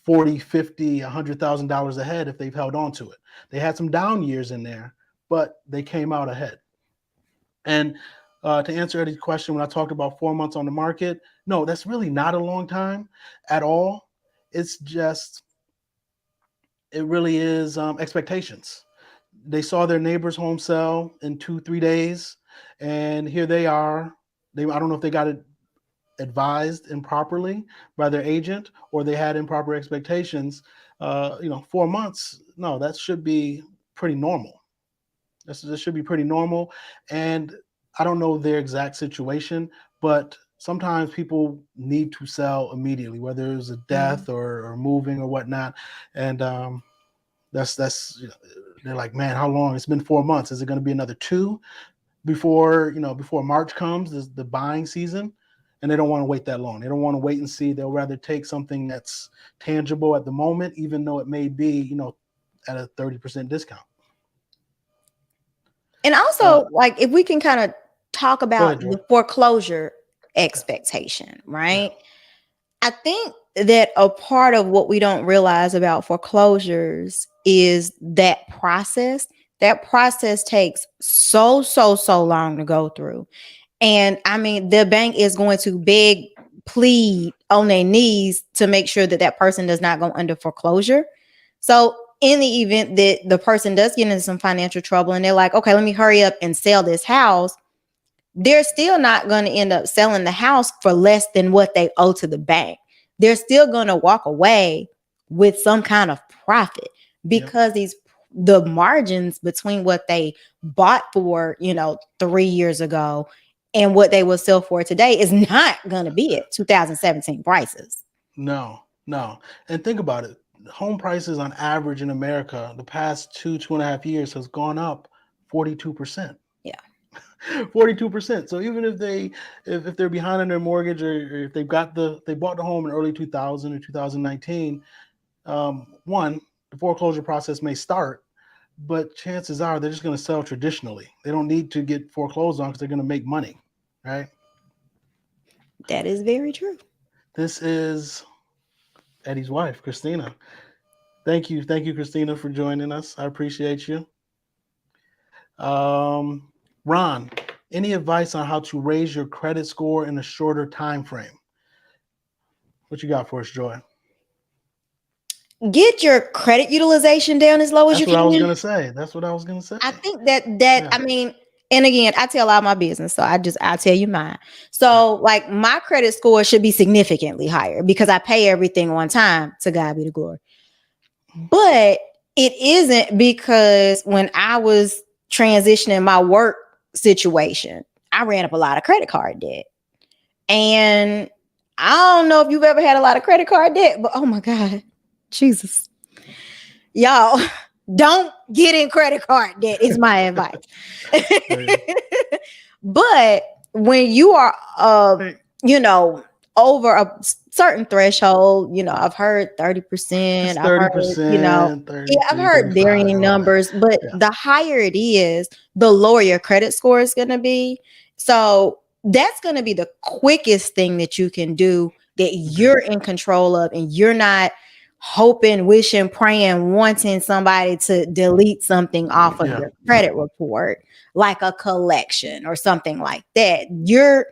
$40,000, $50,000, $100,000 ahead if they've held on to it. They had some down years in there, but they came out ahead. And to answer Eddie's question, when I talked about 4 months on the market, no, that's really not a long time at all. It's just, it really is expectations. They saw their neighbor's home sell in 2-3 days, and here they are. I don't know if they got it advised improperly by their agent, or they had improper expectations. 4 months, no, that should be pretty normal. This should be pretty normal. And I don't know their exact situation, but sometimes people need to sell immediately, whether it's a death or moving or whatnot. And that's they're like, man, how long? It's been 4 months. Is it going to be another 2 before March comes, the buying season? And they don't want to wait that long. They don't want to wait and see. They'll rather take something that's tangible at the moment, even though it may be, at a 30% discount. And also, like, if we can kind of talk about the foreclosure expectation, right? Yeah. I think that a part of what we don't realize about foreclosures is that process. That process takes so long to go through. And I mean, the bank is going to beg, plead on their knees to make sure that that person does not go under foreclosure. So in the event that the person does get into some financial trouble and they're like, okay, let me hurry up and sell this house, they're still not going to end up selling the house for less than what they owe to the bank. They're still going to walk away with some kind of profit because the margins between what they bought for, 3 years ago and what they will sell for today is not going to be at 2017 prices. No. And think about it. Home prices on average in America the past 2.5 years has gone up 42%. Yeah. 42%. So even if they're behind on their mortgage, or if they bought the home in early 2000 or 2019, the foreclosure process may start, but chances are they're just going to sell traditionally. They don't need to get foreclosed on because they're going to make money, right? That is very true. This is Eddie's wife, Christina. Thank you, Christina, for joining us. I appreciate you. Ron, any advice on how to raise your credit score in a shorter time frame? What you got for us, Joy? Get your credit utilization down as low as you can. That's what I was gonna say. I think I mean, and again, I tell all my business, so I'll tell you mine. So like, my credit score should be significantly higher because I pay everything on time. To God be the glory. But it isn't, because when I was transitioning my work situation, I ran up a lot of credit card debt. And I don't know if you've ever had a lot of credit card debt, but oh my God, Jesus. Y'all, don't get in credit card debt is my advice. But when you are, over certain threshold. I've heard It's 30%. I've heard, 30%, yeah, I've 33, heard 35, varying all that. numbers, but Yeah. the higher it is, the lower your credit score is going to be. So that's going to be the quickest thing that you can do that Okay. you're in control of, and you're not hoping, wishing, praying, wanting somebody to delete something off of Yeah. your credit report, like a collection or something like that. You're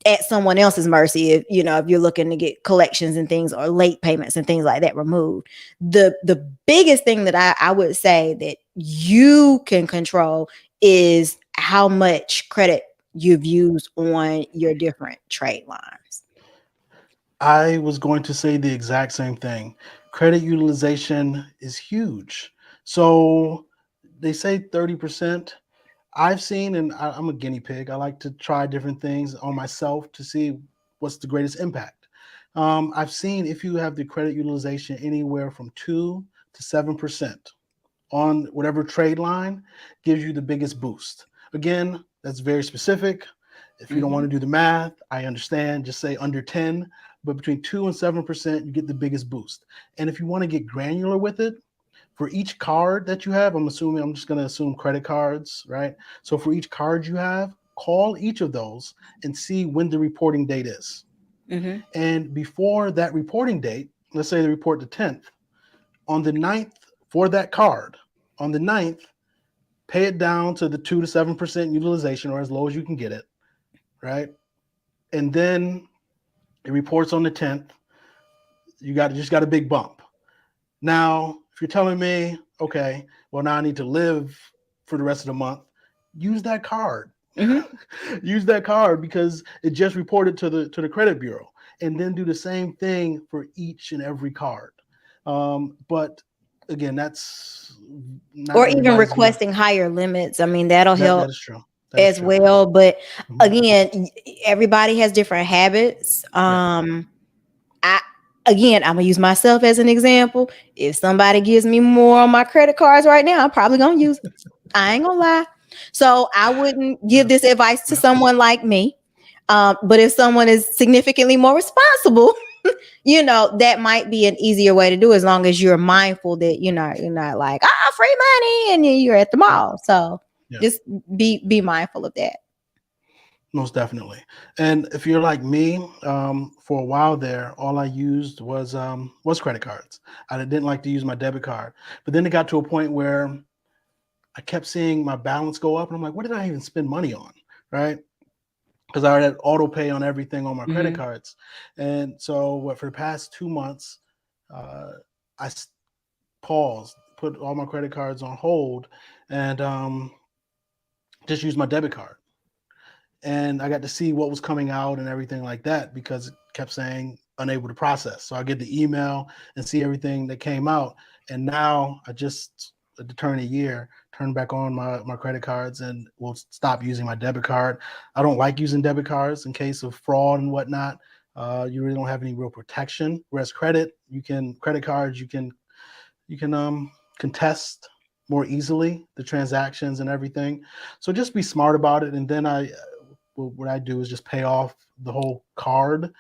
at someone else's mercy if you're looking to get collections and things, or late payments and things like that removed. The biggest thing that I would say that you can control is how much credit you've used on your different trade lines. I was going to say the exact same thing. Credit utilization is huge. So they say 30%. I've seen, and I'm a guinea pig. I like to try different things on myself to see what's the greatest impact. I've seen if you have the credit utilization anywhere from 2 to 7% on whatever trade line gives you the biggest boost. Again, that's very specific. If you don't want Mm-hmm. to do the math, I understand. Just say under 10, but between 2 and 7%, you get the biggest boost. And if you want to get granular with it, for each card that you have, I'm just going to assume credit cards, right? So for each card you have, call each of those and see when the reporting date is. Mm-hmm. And before that reporting date, let's say they report the 10th, on the 9th for that card, on the 9th, pay it down to the 2 to 7% utilization, or as low as you can get it, right? And then it reports on the 10th. Just got a big bump. Now, if you're telling me, okay, well now I need to live for the rest of the month, use that card. Mm-hmm. Use that card because it just reported to the credit bureau, and then do the same thing for each and every card. But again, that's not Or even everybody's gonna. requesting higher limits. I mean, that'll That help is true. That is as true. well. But Mhm. again, everybody has different habits. Yeah. I I'm gonna use myself as an example. If somebody gives me more on my credit cards right now, I'm probably gonna use it. I ain't gonna lie. So I wouldn't give Yeah. this advice to Yeah. someone like me. But if someone is significantly more responsible, that might be an easier way to do, as long as you're mindful that you're not like, free money, and then you're at the Yeah. mall. So Yeah. just be mindful of that. Most definitely. And if you're like me, for a while there, all I used was credit cards. I didn't like to use my debit card. But then it got to a point where I kept seeing my balance go up, and I'm like, what did I even spend money on? Right? Because I already had auto pay on everything on my credit Mhm. cards. And so what for the past 2 months, uh, I paused, put all my credit cards on hold, and just used my debit card. And I got to see what was coming out and everything like that, because it kept saying unable to process. So I get the email and see everything that came out. And now I just, at the turn of the year, turn back on my credit cards and will stop using my debit card. I don't like using debit cards in case of fraud and whatnot. You really don't have any real protection. Whereas credit cards, you can contest more easily the transactions and everything. So just be smart about it. And then what I do is just pay off the whole card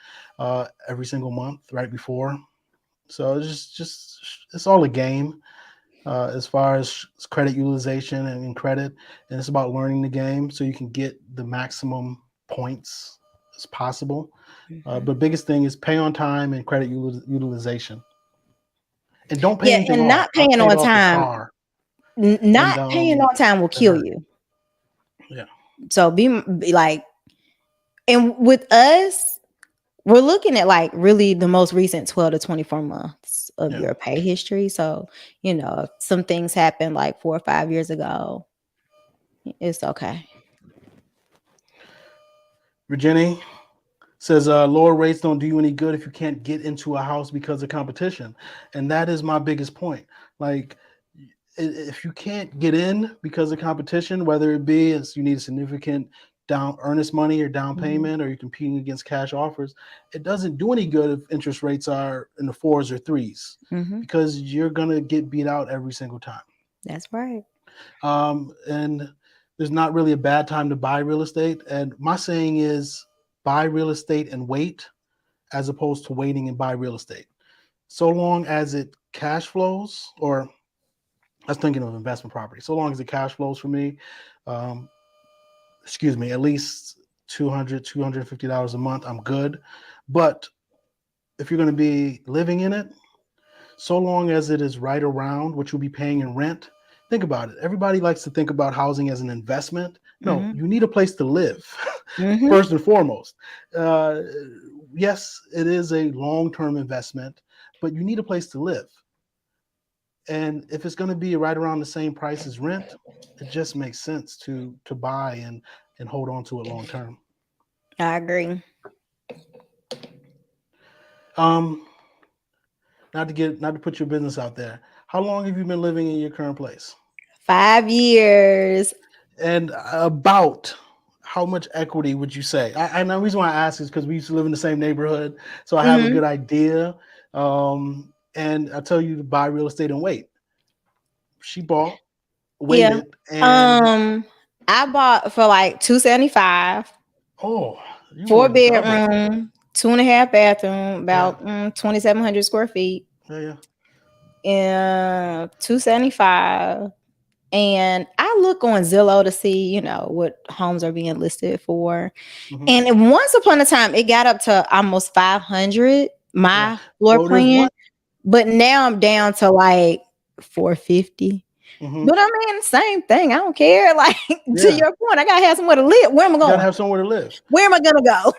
every single month right before. So it's just it's all a game as far as credit utilization and credit, and it's about learning the game so you can get the maximum points as possible. Mhm. But biggest thing is pay on time and credit utilization, and don't pay Yeah, anything and off. not I've paying paid on off the time, car, and not paying on time will that kill hurt. you. Yeah, So be like, and with us, we're looking at like really the most recent 12 to 24 months of yeah. your pay history. So, if some things happened like 4 or 5 years ago, it's okay. Virginia says lower rates don't do you any good if you can't get into a house because of competition, and that is my biggest point. Like, if you can't get in because of competition, whether it be as you need a significant down earnest money or down Mhm. payment, or you're competing against cash offers, it doesn't do any good if interest rates are in the fours or threes, Mhm. because you're gonna get beat out every single time. That's right. And there's not really a bad time to buy real estate. And my saying is buy real estate and wait, as opposed to waiting and buy real estate. So long as it cash flows, or I was thinking of investment property. So long as it cash flows for me, um, at least $250 a month, I'm good. But if you're going to be living in it, so long as it is right around what you'll be paying in rent, think about it. Everybody likes to think about housing as an investment. No, Mm-hmm. you need a place to live, Mm-hmm. first and foremost. Uh, yes, it is a long-term investment, but you need a place to live. And if it's going to be right around the same price as rent, it just makes sense to buy and hold on to it long term. I agree. Um, not to put your business out there. How long have you been living in your current place? 5 years. And about how much equity would you say? And the reason why I ask is because we used to live in the same neighborhood, so I have a Mm-hmm. good idea. And I tell you to buy real estate and wait. She bought, Yeah. waited, and Um, I bought for like 275, oh, you more four than doubled. bedroom, 2.5 bathroom, Yeah, about 2,700 square feet, yeah, yeah. and 275. And I look on Zillow to see, what homes are being listed for. Hmm. And once upon a time, it got up to almost 500, Yeah. my floor Well, there's one. plan. But now I'm down to like 450. Hmm. But I mean, same thing. I don't care. Like, to Yeah, your point, I gotta have somewhere to live. Where am I you gotta going? have somewhere to live, Where am I gonna go?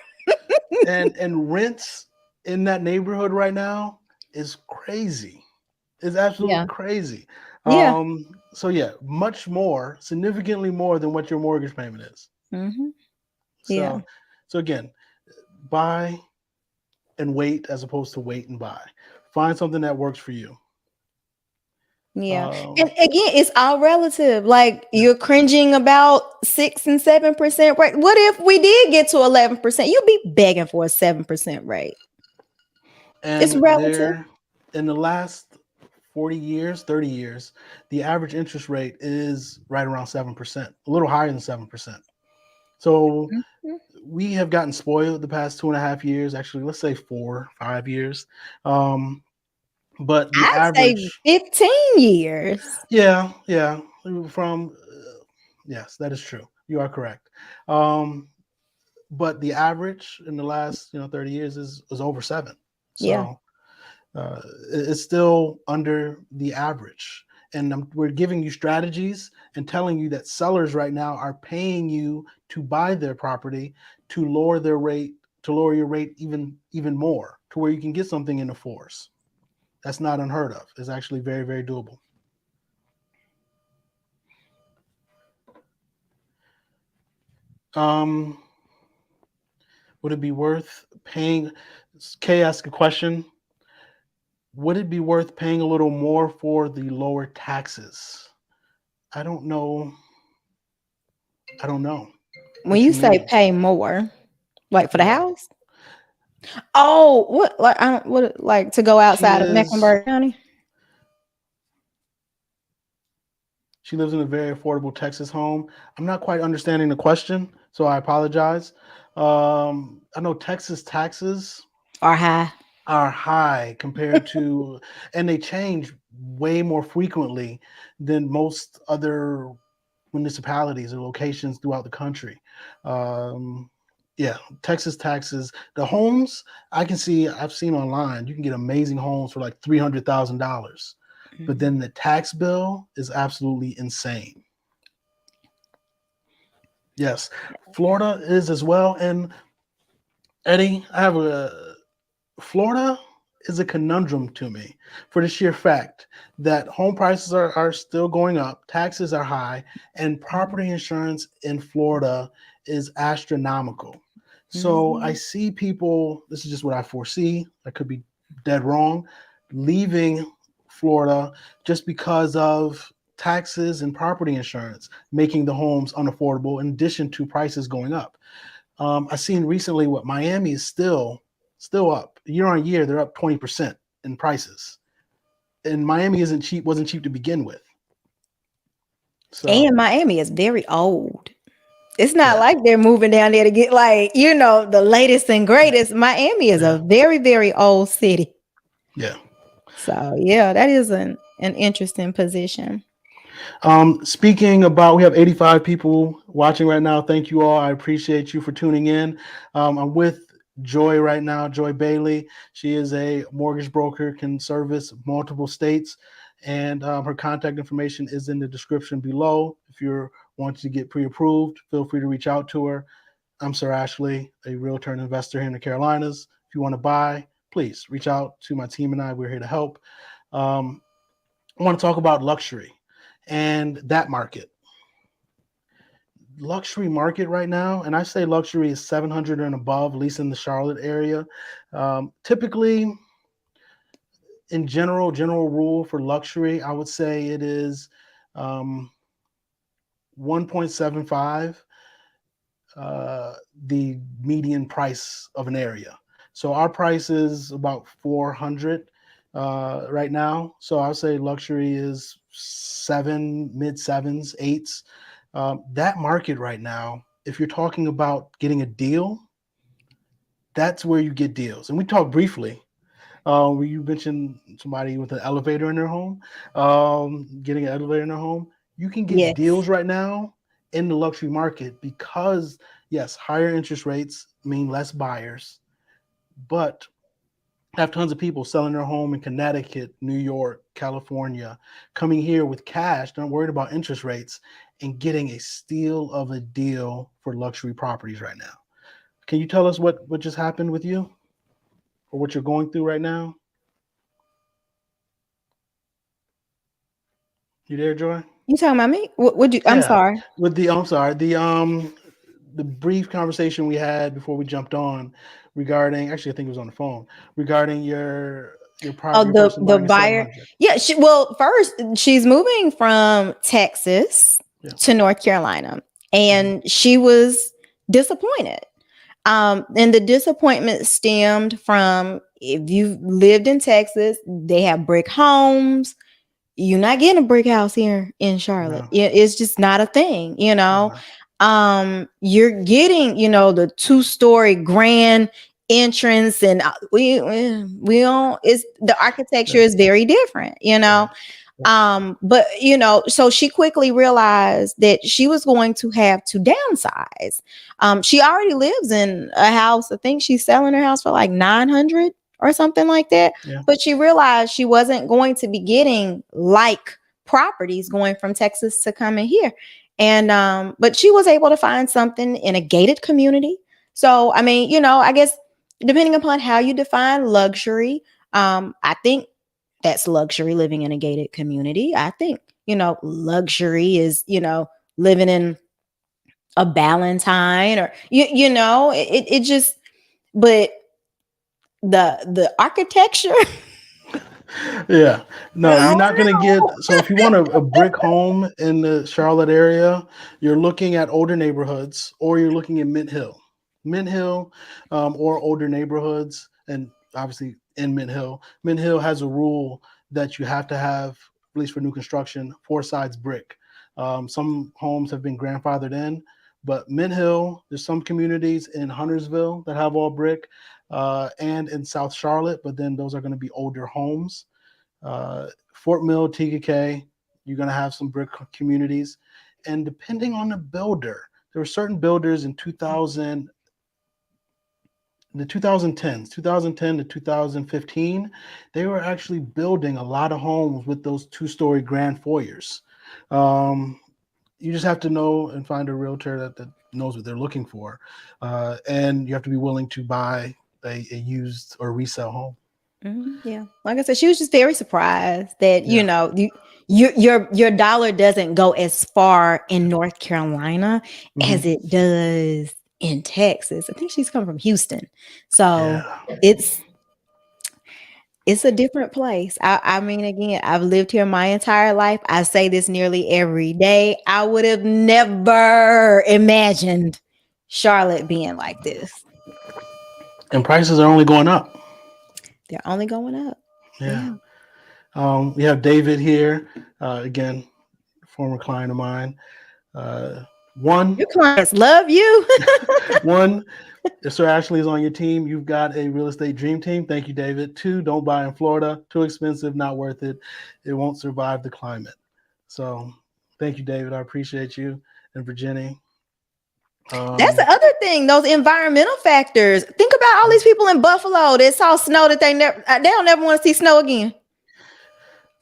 and rents in that neighborhood right now is crazy. It's absolutely Yeah. crazy. Yeah. So yeah, much more, significantly more than what your mortgage payment is. Hmm. Yeah. So, so again, buy and wait as opposed to wait and buy. Find something that works for you. Yeah. And Um, again, it's all relative. Like, yeah. you're cringing about 6 and 7% rate. What if we did get to 11%? You'd be begging for a 7% rate. It's And relative. there, in the last 40 years, 30 years, the average interest rate is right around 7%, a little higher than 7%. So Mhm. we have gotten spoiled the past 2.5 years, actually, let's say 4, 5 years. Um, but the I'd say average, 15 years. yeah, yeah, from, yes, that is true. You are correct. Um, but the average in the last, 30 years is over 7. Yeah. So uh, it's still under the average. And we're giving you strategies and telling you that sellers right now are paying you to buy their property to lower their rate, to lower your rate even more, to where you can get something in the fours. That's not unheard of. It's actually very, very doable. Um, would it be worth paying? Kay asked a question. Would it be worth paying a little more for the lower taxes? I don't know. I don't know When what you you say mean. pay more, like for the Yeah. house? Oh, what like I don't what like to go She outside of is Mecklenburg County? she lives in a very affordable Texas home. I'm not quite understanding the question, so I apologize. I know Texas taxes Or high? are high compared to, and they change way more frequently than most other municipalities or locations throughout the country. Um, yeah, Texas taxes. The homes I've seen online. You can get amazing homes for like $300,000, but Mhm. then the tax bill is absolutely insane. Yes, Florida is as well. And Eddie, I have a Florida is a conundrum to me for the sheer fact that home prices are still going up, taxes are high, and property insurance in Florida is astronomical. So I Mhm. see people, this is just what I foresee, I could be dead wrong, leaving Florida just because of taxes and property insurance, making the homes unaffordable in addition to prices going up. I've seen recently what Miami is still up year on year. They're up 20% in prices, and Miami isn't cheap. Wasn't cheap to begin with. So And Miami is very old. It's not Yeah. like they're moving down there to get like, the latest and greatest. Miami is Yeah. a very, very old city. Yeah. So yeah, that is an interesting position. Speaking about, we have 85 people watching right now. Thank you all. I appreciate you for tuning in. I'm with Joy right now, Joy Bailey. She is a mortgage broker, can service multiple states, and her contact information is in the description below. If you're wanting to get pre-approved, feel free to reach out to her. I'm Sir Ashley, a realtor and investor here in the Carolinas. If you want to buy, please reach out to my team and I. We're here to help. Um, I want to talk about luxury and that market. Luxury market right now, and I say luxury is 700 and above, at least in the Charlotte area. Typically, in general rule for luxury, I would say it is 1.75 the median price of an area. So our price is about 400 right now. So I'll say luxury is seven, mid sevens, eights. That market right now, if you're talking about getting a deal, that's where you get deals. And we talked briefly where you mentioned somebody with an elevator in their home, getting an elevator in their home. You can get Yes. deals right now in the luxury market because, yes, higher interest rates mean less buyers, but have tons of people selling their home in Connecticut, New York, California, coming here with cash, not worried about interest rates, and getting a steal of a deal for luxury properties right now. Can you tell us what just happened with you or what you're going through right now? You there, Joy? You talking about me? What would you? I'm Yeah. sorry. With the I'm sorry, the brief conversation we had before we jumped on regarding, actually I think it was on the phone, regarding Oh, your person the buying a buyer. 700. Yeah. Well, first she's moving from Texas Yeah. to North Carolina, Hmm. and she was disappointed. And the disappointment stemmed from, if you lived in Texas, they have brick homes. You're not getting a brick house here in Charlotte. No, It's just not a thing. no. You're getting, the 2-story grand entrance, and we don't. It's the architecture Right. is very different. Right. Yep. But so she quickly realized that she was going to have to downsize. She already lives in a house. I think she's selling her house for like 900 or something like that. Yeah. But she realized she wasn't going to be getting like properties going from Texas to coming here. And but she was able to find something in a gated community. So I mean, I guess depending upon how you define luxury, I think that's luxury living in a gated community. I think, luxury is, living in a Ballantine, or it just, but the architecture. Yeah. No, I you're don't not going to get. know. So if you want a brick home in the Charlotte area, you're looking at older neighborhoods or you're looking at Mint Hill. Mint Hill or older neighborhoods. And obviously in Mint Hill. Mint Hill has a rule that you have to have, at least for new construction, 4 sides brick. Some homes have been grandfathered in, but Mint Hill, there's some communities in Huntersville that have all brick and in South Charlotte, but then those are going to be older homes. Fort Mill, TKK, you're going to have some brick communities. And depending on the builder, there were certain builders in 2000, the 2010s, 2010 to 2015, they were actually building a lot of homes with those 2-story grand foyers. Um, you just have to know and find a realtor that knows what they're looking for. And you have to be willing to buy a used or resale home. Yeah, like I said, she was just very surprised that Yeah. your dollar doesn't go as far in North Carolina Hmm. as it does in Texas. I think she's come from Houston, so Yeah. it's it's a different place. I mean, again, I've lived here my entire life. I say this nearly every day. I would have never imagined Charlotte being like this. And prices are only going up. They're only going up. Yeah. Yeah. We have David here, again, former client of mine. Uh, One, Your clients love you. one, if Sir Ashley is on your team, you've got a real estate dream team. Thank you, David. 2, don't buy in Florida. Too expensive, not worth it. It won't survive the climate. So thank you, David. I appreciate you. And Virginia. That's the other thing, those environmental factors. Think about all these people in Buffalo that saw snow that they don't never want to see snow again.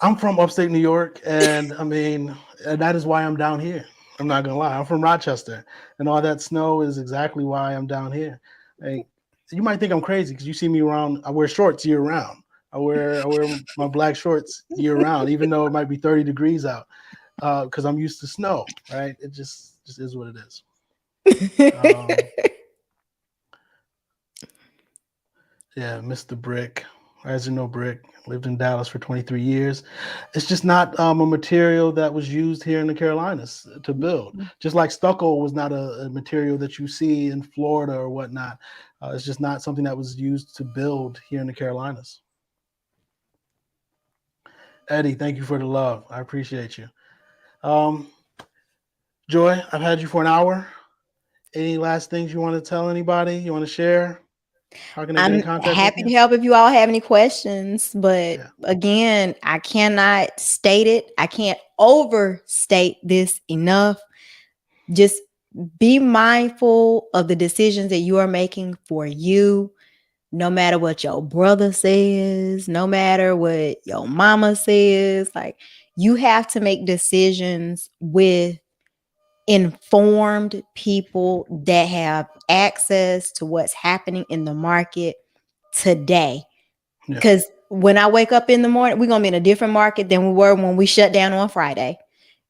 I'm from upstate New York, and I mean, that is why I'm down here. I'm not gonna lie. I'm from Rochester, and all that snow is exactly why I'm down here. Like, you might think I'm crazy because you see me around. I wear shorts year round. I wear my black shorts year round, even though it might be 30 degrees out, because I'm used to snow. Right? It just is what it is. Yeah, Mr. Brick. As you know, Brick lived in Dallas for 23 years. It's just not a material that was used here in the Carolinas to build. Just like stucco was not a material that you see in Florida or whatnot. It's just not something that was used to build here in the Carolinas. Eddie, thank you for the love. I appreciate you. Joy, I've had you for an hour. Any last things you want to tell anybody? You want to share? How can they get in I'm contact with happy you? to help if you all have any questions. But Yeah. again, I cannot state it. I can't overstate this enough. Just be mindful of the decisions that you are making for you. No matter what your brother says, no matter what your mama says, like you have to make decisions with informed people that have access to what's happening in the market today. Yeah. Because when I wake up in the morning, we're going to be in a different market than we were when we shut down on Friday.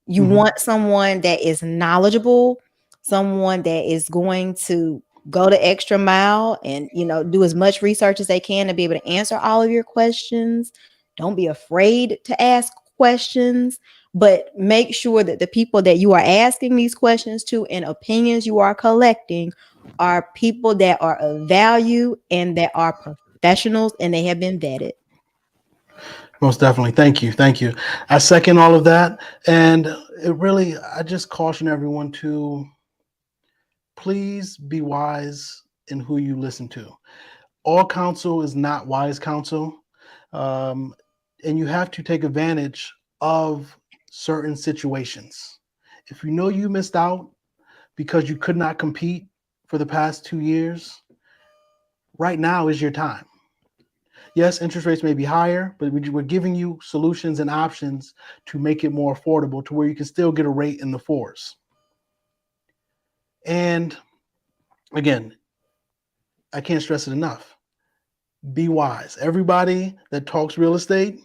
You want someone that is knowledgeable, someone that is going to go the extra mile and, do as much research as they can to be able to answer all of your questions. Don't be afraid to ask questions, but make sure that the people that you are asking these questions to and opinions you are collecting are people that are of value and that are professionals and they have been vetted. Most definitely. Thank you. Thank you. I second all of that. And I just caution everyone to please be wise in who you listen to. All counsel is not wise counsel. Um, and you have to take advantage of certain situations. If you know you missed out because you could not compete for the past 2 years, right now is your time. Yes, interest rates may be higher, but we're giving you solutions and options to make it more affordable to where you can still get a rate in the 4s. And again, I can't stress it enough. Be wise. Everybody that talks real estate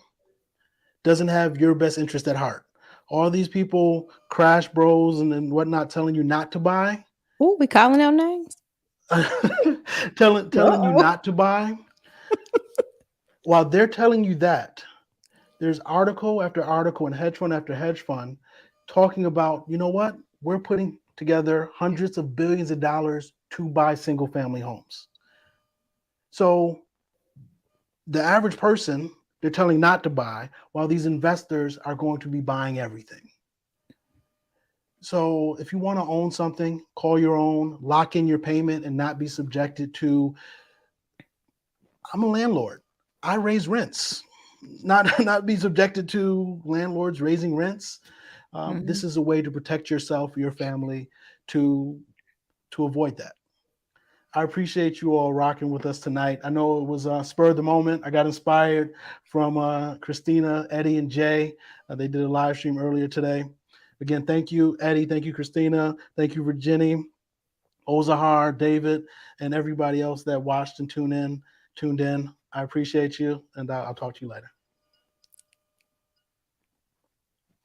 doesn't have your best interest at heart. All these people, crash bros and whatnot, telling you not to buy, Oh, we calling out names? telling you Uh-oh. not to buy, while they're telling you that, there's article after article and hedge fund after hedge fund talking about, you know what? We're putting together hundreds of billions of dollars to buy single family homes. So the average person, they're telling not to buy, while these investors are going to be buying everything. So if you want to own something, call your own, lock in your payment, and not be subjected to, I'm a landlord. I raise rents. Not be subjected to landlords raising rents. This is a way to protect yourself, your family, to avoid that. I appreciate you all rocking with us tonight. I know it was spur of the moment. I got inspired from Christina, Eddie, and Jay. They did a live stream earlier today. Again, thank you, Eddie. Thank you, Christina. Thank you, Virginia, Ozahar, David, and everybody else that watched and tuned in. I appreciate you, and I'll talk to you later.